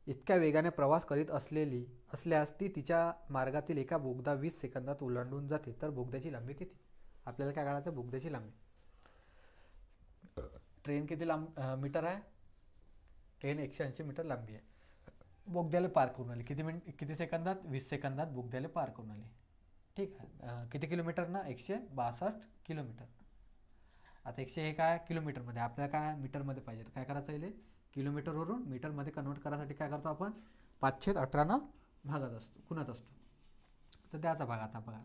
इतक्या वेगाने प्रवास करीत असल्यास ती तिच्या मार्गातील एका बोगदा 20 सेकंदात ओलांडून जाते तर बोगद्याची लांबी किती? आपल्याला काय काढायचं? बोगद्याची लांबी. ट्रेन किती मीटर आहे? ट्रेन 180 मीटर लांबी आहे. बोगद्याला पार करून आली किती सेकंदात? 20 सेकंदात बोगद्याला पार करून आली. ठीक आहे. किती किलोमीटर ना? 162 किलोमीटर. आता 100 हे काय किलोमीटरमध्ये, आपल्याला काय मीटरमध्ये पाहिजे. तर काय करायचं आहे? किलोमीटरवरून मीटरमध्ये कन्वर्ट करायसाठी काय करतो आपण? 5/18 भागात असतो, खुणत असतो. तर द्याचा भाग आता बघा.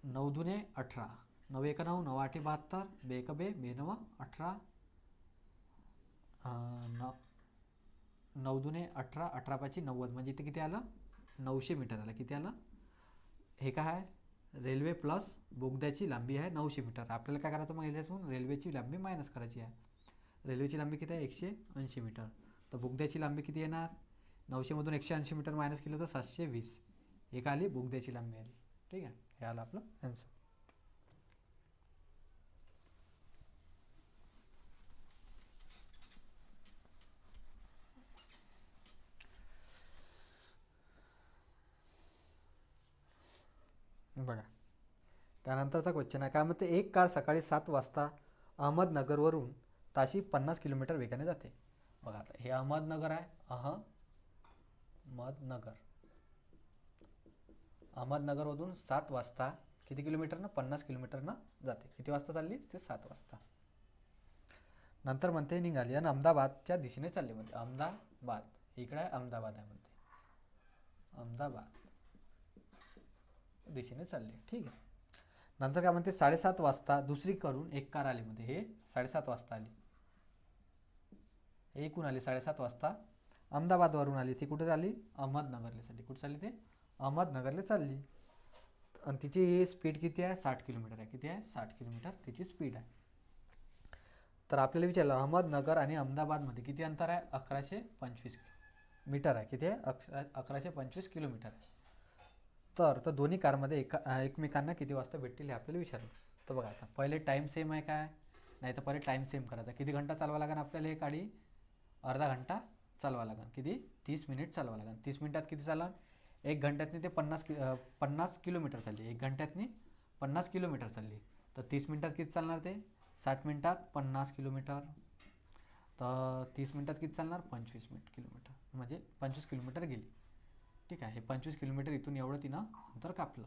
9 दुने 18, 9 1 9, 9 8 72, 2 1 2, 2 9 18, 9 दुने 18, 18 5 90 म्हणजे इथे किती आलं? 900 मीटर आलं. किती आलं? हे काय आहे? रेल्वे प्लस बोगद्याची लांबी आहे 900 मीटर. आपल्याला काय करायचं मग याच्यातून? रेल्वेची लांबी मायनस करायची आहे. रेल्वेची लांबी किती आहे? 180 मीटर. तर बोगद्याची लांबी किती येणार? 900 मधून 180 मीटर मायनस केलं तर 720. एक आली बोगद्याची लांबी आली. ठीक आहे. हे आलं आपलं आन्सर. बघा त्यानंतरचा क्वेश्चन आहे काय म्हणते एक कार सकाळी 7 वाजता अहमदनगरवरून ताशी 50 किलोमीटर वेगाने जाते. बघा आता हे अहमदनगर आहे. अहमदनगरमधून 7 वाजता किती किलोमीटरनं? 50 किलोमीटरनं जाते. किती वाजता चालली? ते 7 वाजता. नंतर म्हणते निघाली आणि अहमदाबादच्या दिशेने चालली. म्हणते अहमदाबाद इकडे आहे, अहमदाबाद आहे म्हणते. अहमदाबाद दिशेने चालली. ठीक आहे. नंतर काय म्हणते 7:30 वाजता दुसरीकडून एक कार आली. म्हणते हे 7:30 वाजता आली. एकूण आली 7:30 वाजता अहमदाबादवरून आली. ती कुठे चालली? अहमदनगरला चालली. कुठे चालली? ते अहमदनगरला चालली. आणि तिची स्पीड किती आहे? 60 किलोमीटर आहे. किती आहे? 60 किलोमीटर तिची स्पीड आहे. तर आपल्याला विचारलं अहमदनगर आणि अहमदाबादमध्ये किती अंतर आहे? 1125 मीटर आहे. किती आहे? 1125 किलोमीटर आहे. तर दोन्ही कारमध्ये एकमेकांना किती वाजता भेटतील हे आपल्याला विचारलं. तर बघा आता पहिले टाईम सेम आहे काय? नाही तर पहिले टाईम सेम करायचा. किती घंटा चालवा लागेल आपल्याला हे गाडी? अर्धा घंटा चालवा लागेल. किती? 30 मिनिट चालवा लागेल. 30 मिनिटात किती चालन? 1 घंट्यातनी ते 50 किलोमीटर चालली. 1 घंट्यातनी 50 किलोमीटर चालली. तर 30 मिनिटात किती चालणार ते? 60 मिनिटात 50 किलोमीटर. तर 30 मिनिटात किती चालणार? 25 किलोमीटर. म्हणजे 25 किलोमीटर गेली. ठीक आहे. हे 25 किलोमीटर इथून एवढं तिनं अंतर कापलं.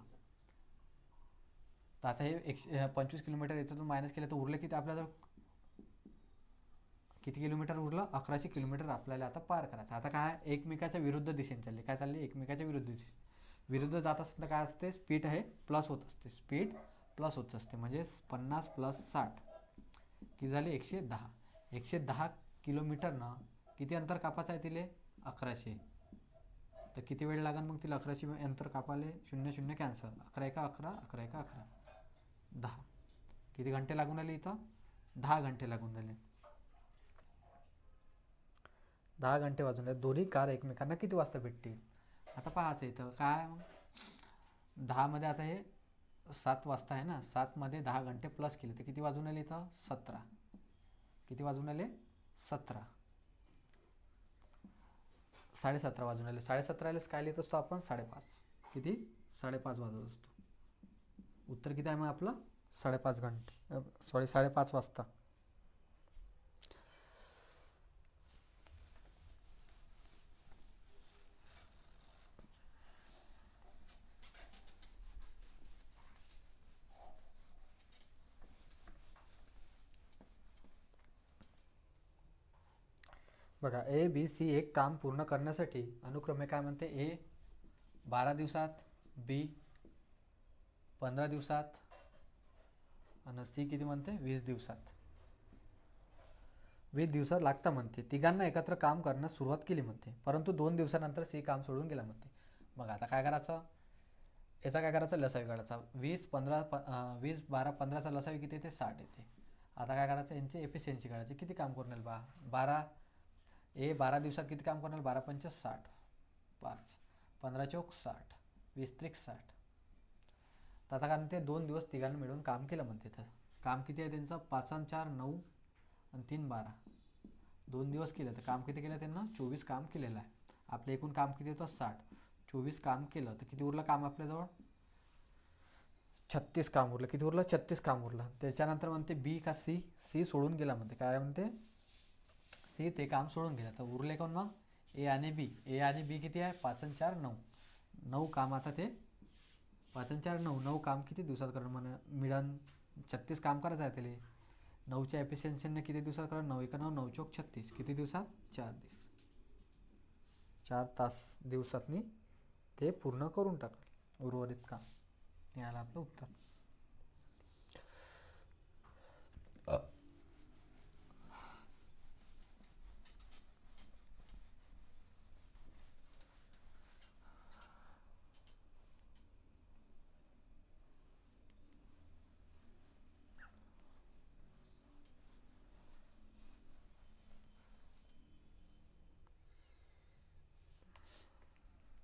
तर आता हे 25 किलोमीटर याच्यातून मायनस केलं तर उरलं किती आपल्याला? किती किलोमीटर उरलं? 1100 किलोमीटर आपल्याला आता पार करायचं. आता काय? एकमेकाच्या विरुद्ध दिशेने चालली. काय चालली? एकमेकाच्या विरुद्ध दिशेने. विरुद्ध जात असतं तर काय असते? स्पीड आहे प्लस होत असते. स्पीड प्लस होत असते. म्हणजे 50 + 60 किती झाली? 110. 110 किलोमीटरनं किती अंतर कापायचं आहे तिले? 1100. तर किती वेळ लागेल मग तिला 1100 अंतर कापाले? 0 0 कॅन्सल. 11 1 11, 11 1 11, 10. किती घंटे लागून राहिले इथं? 10 घंटे लागून राहिले. 10 घंटे वाजून राहिले. दोन्ही कार एकमेकांना किती वाजता भेटतील? आता पाहायचं इथं काय मग 10 मध्ये आता हे 7 वाजता आहे ना, 7 मध्ये 10 घंटे प्लस केले तर किती वाजून आले इथं? 17. किती वाजून आले? 17. 17:30 वाजून आले. 17:30 काय लिहित असतो आपण? 5:30. किती? 5:30 वाजत असतो. उत्तर किती आहे मग आपलं? 5:30 घंटे, सॉरी 5:30 वाजता. बघा, ए बी सी एक काम पूर्ण करण्यासाठी अनुक्रमे काय म्हणते? ए 12 दिवसात, बी 15 दिवसात आणि सी किती म्हणते? 20 दिवसात. 20 दिवसात लागता म्हणते. तिघांना एकत्र काम करण्यास सुरुवात केली म्हणते, परंतु 2 दिवसानंतर सी काम सोडून गेला म्हणते. मग आता काय करायचं? याचा काय करायचं? लसावी काढायचा. 20 12 15चा लसावी किती येते? 60 येते. आता काय करायचं? यांची एफिशियन्सी काढायची. किती काम करून येईल? 12 दिवसात किती काम करून 12 पंच 60, 5 15 चौक 60, 20 त्रिक 60. तर आता कारण ते 2 दिवस तिघांनी मिळून काम केलं म्हणते. तर काम किती आहे त्यांचं? 5 आणि 4 9 आणि 3 12. 2 दिवस केलं तर काम किती केलं त्यांना? 24 काम केलेलं आहे. आपलं एकूण काम किती होतं? 60. 24 काम केलं तर किती उरलं काम आपल्याजवळ? 36 काम उरलं. किती उरलं? 36 काम उरलं. त्याच्यानंतर म्हणते बी का सी? सी सोडून गेला म्हणते. काय म्हणते? सी ते काम सोडून गेला. तर उरले कोण मग? ए आणि बी. ए आणि बी किती आहे? 5 आणि 4 9. 9 काम. आता ते 5 आणि 4 9. 9 काम किती दिवसात करणं म्हणा मिळन? 36 काम करायचं आहे त्याला. 9च्या एफिशियन्सीने किती दिवसात करणं? 9 1 9 9 चौक 36. किती दिवसात? 4 दिवस. 4 तास दिवसातनी ते पूर्ण करून टाकलं उर्वरित काम. याला आपलं उत्तर.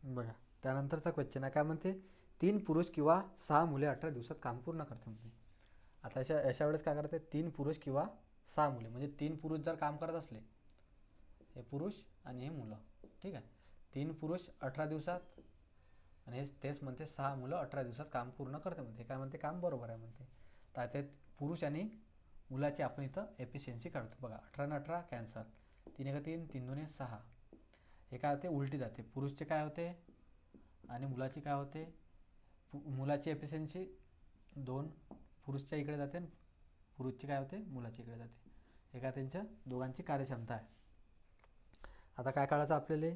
बघा, त्यानंतरचा क्वेश्चन आहे. काय म्हणते? 3 पुरुष किंवा 6 मुले 18 दिवसात काम पूर्ण करते म्हणते. आता अशा वेळेस काय करते? 3 पुरुष किंवा 6 मुले, म्हणजे 3 पुरुष जर काम करत असले, हे पुरुष आणि हे मुलं, ठीक आहे. 3 पुरुष 18 दिवसात आणि हे तेच म्हणते 6 मुलं 18 दिवसात काम पूर्ण करते म्हणते. काय म्हणते? काम बरोबर आहे म्हणते. तर ते पुरुष आणि मुलाची आपण इथं एफिशियन्सी काढतो. बघा, 18 आणि 18 कॅन्सल. 3 1 3, 3 2 6. हे काय होते? उलटी जाते. पुरुषचे काय होते आणि मुलाची काय होते? मुलाची एफिशियन्सी 2 पुरुषच्या इकडे जाते आणि पुरुषची काय होते? मुलाच्या इकडे जाते. हे काय? त्यांच्या दोघांची कार्यक्षमता आहे. आता काय काढायचं आपल्याला?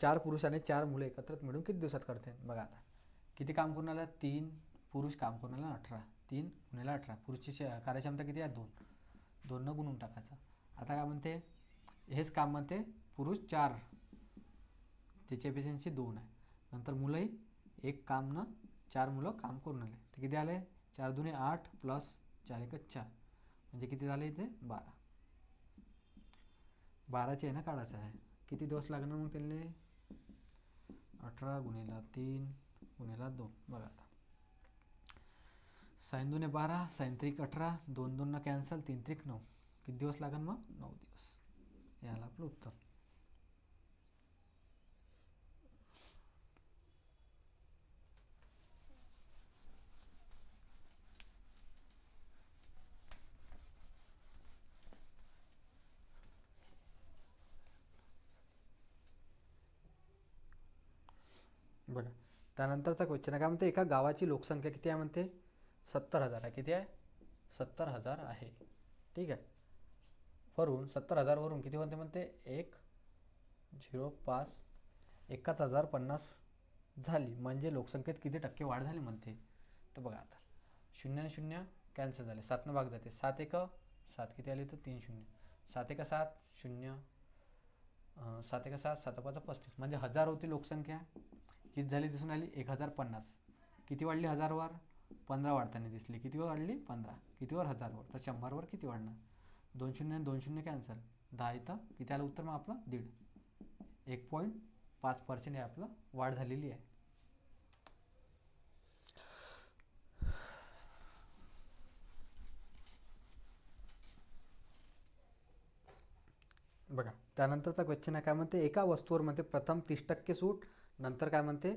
4 पुरुष आणि 4 मुले एकत्रित मिळून किती दिवसात करते? बघा, आता किती काम करून आलं? 3 पुरुष काम करून आलं 18. 3 गुणिले 18. पुरुषची कार्यक्षमता किती आहे? 2. 2 न गुणून टाकायचं. आता काय म्हणते? हेच काम म्हणते पुरुष 4, त्याची एफिशियन्सी 2 आहे. नंतर मुलंही एक काम न 4 मुलं काम करून आले. तर किती आले? 4 2 8 प्लस 4 1 4, म्हणजे किती झाले इथे? 12. 12चे आहे ना काढायचं आहे. किती दिवस लागणार मग त्याला? 18 गुणिले 3 गुणिले 2. बघा, आता साइन 2 12, साइन 3 18, 2 2 कॅन्सल, 3 3 9. किती दिवस लागेल मग? 9 दिवस. याला आपलं उत्तर. बघा, त्यानंतरचा क्वेश्चन आहे. काय म्हणते? एका गावाची लोकसंख्या किती आहे म्हणते? 70,000 आहे. किती आहे? 70,000 आहे. ठीक आहे. वरून 70,000 वरून किती म्हणते? 105 71,050 झाली, म्हणजे लोकसंख्येत किती टक्के वाढ झाली म्हणते. तर बघा, आता 0 आणि 0 कॅन्सल झाले. 7 भाग जाते. 7 1 7, किती आले? तर 3 0. 7 1 7 0, 7 1 7 7 5 35, म्हणजे 1000 होती लोकसंख्या. किती झाली दिसून आली? 1050. किती वाढली 1000वर? 15 वाढताना दिसली. किती वाढली? 15. कितीवर? 1000वर. तर 100वर किती वाढणार? 2 0 2 0 कॅन्सल. 10 इथं किती आलं उत्तर? मग आपलं 1.5. 1.5% हे आपलं वाढ झालेली आहे. बघा त्यानंतरचा क्वेश्चन आहे, काय म्हणते एका वस्तूवर म्हणते प्रथम 30% सूट, नंतर काय म्हणते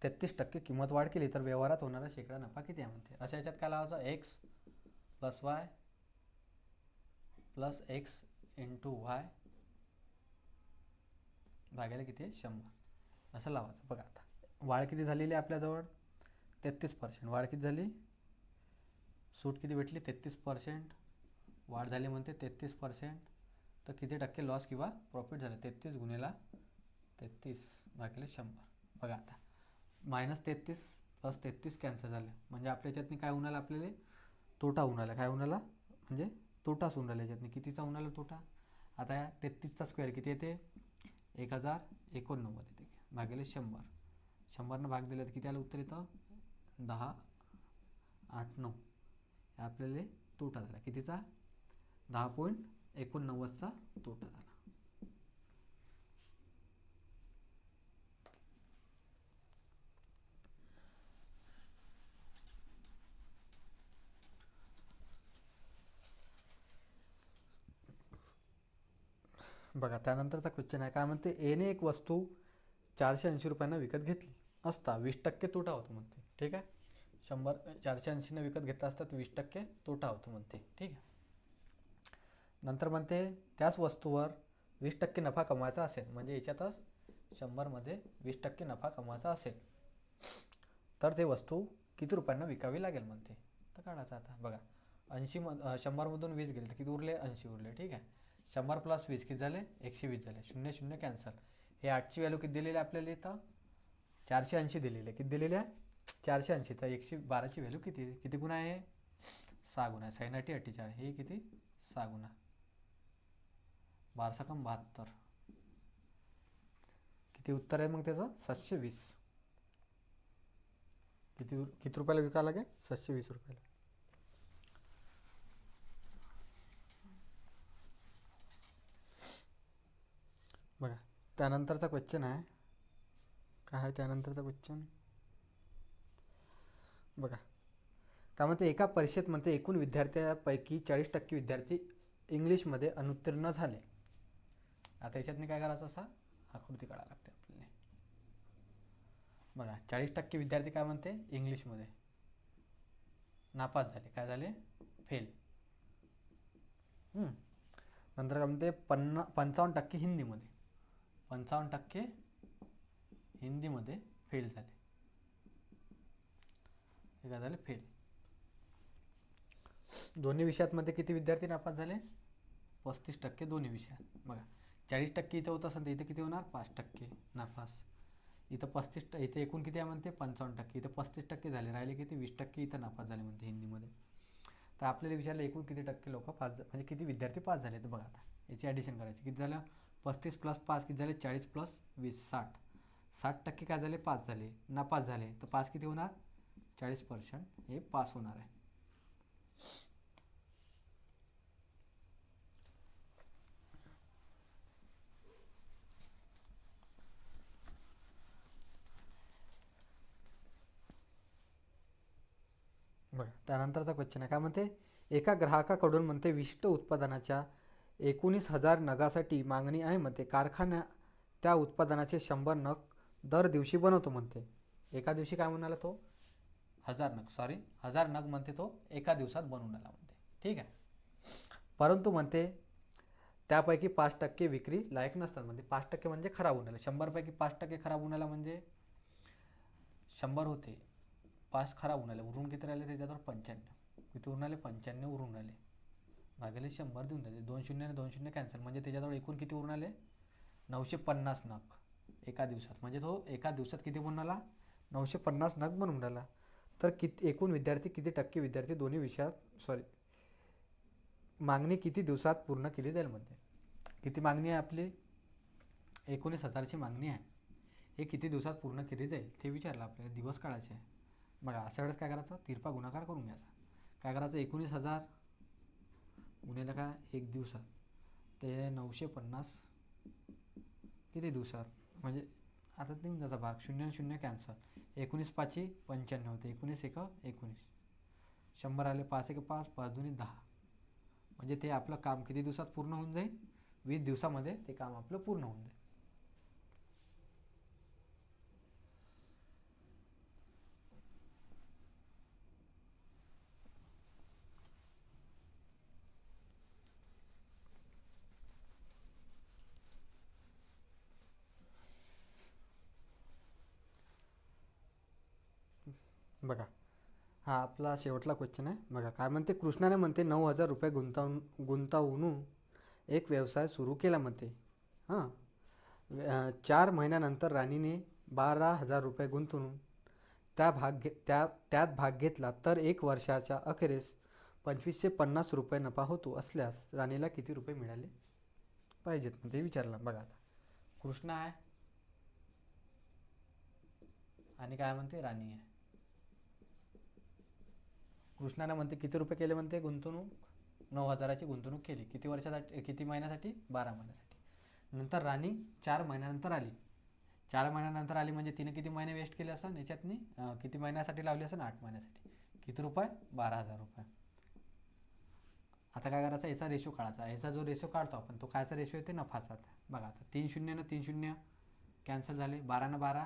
33% किंमत वाढ केली तर व्यवहारात होणारा शेकडा नफा किती आहे म्हणते. अशा याच्यात काय लावायचं, x plus y plus x into y भागायला किती आहे 100 असं लावायचं. बघा आता वाढ किती झालेली आहे आपल्याजवळ 33%, वाढ किती झाली, सूट किती भेटली 33%, वाढ झाली म्हणते 33%, तर किती टक्के लॉस किंवा प्रॉफिट झालं 33 गुणिला 33 भागिले 100. बघा आता -33 प्लस 33 कॅन्सल झाले म्हणजे आपल्या याच्यातनी काय होऊन आलं, आपल्याला तोटा होऊन आला. काय होऊन आला म्हणजे तोटाच होऊन आला याच्यातनी. कितीचा होऊन आला तोटा, आता या 33चा स्क्वेअर किती येते 1089 येते भागिले 100. 100 भाग दिला तर किती आलं उत्तर येतं 1089. आपल्याला तोटा झाला कितीचा 10.89चा तोटा झाला. बघा त्यानंतरचा क्वेश्चन आहे, काय म्हणते एने एक वस्तू 480 रुपयांना विकत घेतली असता 20% तोटा होतो म्हणते. ठीक आहे, 480ने विकत घेतला असता 20% तोटा होतो म्हणते. ठीक आहे, नंतर म्हणते त्याच वस्तूवर 20% नफा कमवायचा असेल, म्हणजे याच्यातच 100मध्ये 20% नफा कमवायचा असेल तर ते वस्तू किती रुपयांना विकावी लागेल म्हणते. तर काढायचं आता. बघा 100मधून 20 गेले तर किती उरले 80 उरले. ठीक आहे, 100 प्लस 20 किती झाले 120 झाले, 0 0 कॅन्सल. हे 8ची व्हॅल्यू किती दिलेली आहे आपल्याला इथं 480 दिलेली आहे. किती दिलेली आहे 480. तर 112ची व्हॅल्यू किती किती गुणा आहे 6 गुणा. 6 8 48, हे किती 6 गुणा 12 कम 72. किती उत्तर आहे मग त्याचं 720. किती रुपयाला विकायला लागेल 720 रुपयाला. बघा त्यानंतरचा क्वेश्चन आहे, काय आहे त्यानंतरचा क्वेश्चन. बघा काय म्हणते एका परीक्षेत म्हणते एकूण विद्यार्थ्यांपैकी 40% विद्यार्थी इंग्लिशमध्ये अनुत्तीर्ण झाले. आता याच्यातनी काय करायचं, असा आकृती काढायला लागते आपल्याला. बघा 40% विद्यार्थी काय म्हणते इंग्लिशमध्ये नापास झाले, काय झाले फेल. नंतर काय म्हणते 55% हिंदीमध्ये, 55% हिंदीमध्ये फेल झाले, हे काय झाले फेल. दोन्ही विषयामध्ये किती विद्यार्थी नापास झाले 35% दोन्ही विषयात. बघा 40% इथं होत असेल तर इथं किती होणार 5% नापास. इथं 35, इथं एकूण किती आहे म्हणते 55%, इथं 35% झाले, राहिले किती 20% इथं नापास झाले म्हणते हिंदीमध्ये. तर आपल्याला विचारलं एकूण किती टक्के लोक पास म्हणजे किती विद्यार्थी पास झाले. तर बघा आता याची ॲडिशन करायची. किती झालं 35 प्लस 5 किती झाले 40 प्लस 20 60. 60% काय झाले पास झाले, नापास झाले, तर पास किती होणार 40% हे पास होणार आहे. बघा त्यानंतरचा क्वेश्चन आहे, काय म्हणते एका ग्राहकाकडून म्हणते विशिष्ट उत्पादनाच्या 19,000 नगासाठी मागणी आहे म्हणते. कारखाना त्या उत्पादनाचे 100 नग दर दिवशी बनवतो म्हणते. एका दिवशी काय म्हणाला तो 1000 नग म्हणते तो एका दिवसात बनवून आला म्हणते. ठीक आहे, परंतु म्हणते त्यापैकी 5% विक्री लायक नसतात म्हणते. 5% म्हणजे खराब होऊन आले. 100पैकी 5% खराब होऊन आला म्हणजे 100 होते 5 खराब होऊन आले, उरून किती राहिले त्याच्यावर 95. किती उरून आले 95 उरून आले भागिले 100 देऊन द्यायचे. 2 शून्य आणि 2 शून्य कॅन्सल, म्हणजे त्याच्याजवळ एकूण किती उरून आले 950 नग एका दिवसात. म्हणजे तो एका दिवसात किती बनवून आला 950 नग बनवून आला. तर किती एकूण विद्यार्थी किती टक्के विद्यार्थी दोन्ही विषयात मागणी किती दिवसात पूर्ण केली जाईल म्हणते. किती मागणी आहे आपली 19,000ची मागणी आहे, हे किती दिवसात पूर्ण केली जाईल ते विचारलं आपल्याला. दिवस काढायचे आहे. बघा अशा वेळेस काय करायचं तिरपा गुणाकार करून घ्यायचा. काय करायचं 19,000 गुणिले काय एक दिवसात ते 950 किती दिवसात, म्हणजे आता देऊन जायचा भाग 0 0 कॅन्सल. 19 5 95 होते, 19 1 19, 100 आले 5 1 5 5 2 10, म्हणजे ते आपलं काम किती दिवसात पूर्ण होऊन जाईल 20 दिवसामध्ये ते काम आपलं पूर्ण होऊन जाईल. बघा, हा आपला शेवटला क्वेश्चन आहे. बघा काय म्हणते, कृष्णाने म्हणते 9,000 रुपये गुंतवून एक व्यवसाय सुरू केला म्हणते. हां, 4 महिन्यानंतर राणीने 12,000 रुपये गुंतवून त्यात भाग घेतला तर 1 वर्षाच्या अखेरीस 2,550 रुपये नफा होतो असल्यास राणीला किती रुपये मिळाले पाहिजेत म्हणजे विचारलं. बघा आता कृष्ण आहे आणि काय म्हणते राणी आहे. कृष्णाने म्हणते किती रुपये केले म्हणते गुंतवणूक, 9,000ची गुंतवणूक केली. किती वर्षासाठी, किती महिन्यासाठी, 12 महिन्यासाठी. नंतर राणी 4 महिन्यानंतर आली. 4 महिन्यानंतर आली म्हणजे तिने किती महिने वेस्ट केले असं याच्यातनी, किती महिन्यासाठी लावली असं, 8 महिन्यासाठी. किती रुपये, 12,000 रुपये. आता काय करायचं, याचा रेशो काढायचा. याचा जो रेशो काढतो आपण तो कायचा रेशो येते, नफाचा. बघा आता 3 शून्य न 3 शून्य कॅन्सल झाले, 12 न 12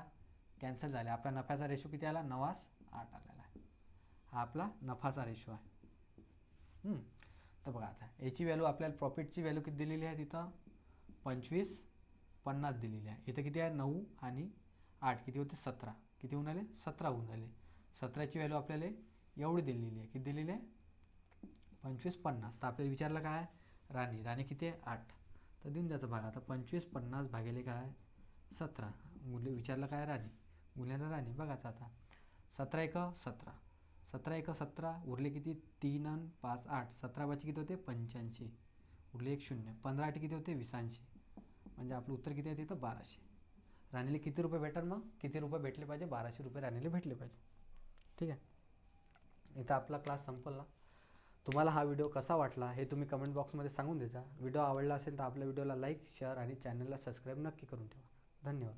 कॅन्सल झाले. आपला नफ्याचा रेशो किती आला, 9:8 आलेला आहे. हा आपला नफाचा रेशो आहे. तर बघा आता याची व्हॅल्यू, आपल्याला प्रॉफिटची व्हॅल्यू किती दिलेली आहे तिथं, 25,50 दिलेली आहे. इथं किती आहे, 9 आणि 8 किती होते, 17. किती होऊन आले, 17 होऊन आले. 17ची व्हॅल्यू आपल्याला एवढी दिलेली आहे. किती दिलेली आहे, 25,50. तर आपल्याला विचारलं काय आहे, राणी किती आहे, 8. तर देऊन द्यायचं भाग. आता 25,50 भागिले काय, 17. विचारलं काय, राणी. गुन्ह्याला राणी. बघायचं आता 17 एक 17, 17 एक 17, उरले किती, 3 आणि 5 8. 17 बाची किती होते, 85. उरले 1 शून्य. 15 8 किती होते, 20. म्हणजे आपलं उत्तर किती आहे तिथं, 1200. राणीला किती रुपये भेटणार मग, किती रुपये भेटले पाहिजे, 1200 रुपये राणीला भेटले पाहिजे. ठीक आहे, इथं आपला क्लास संपला. तुम्हाला हा व्हिडिओ कसा वाटला हे तुम्ही कमेंट बॉक्समध्ये सांगून द्यायचा. व्हिडिओ आवडला असेल तर आपल्या व्हिडिओला लाईक, शेअर आणि चॅनलला सबस्क्राईब नक्की करून ठेवा. धन्यवाद.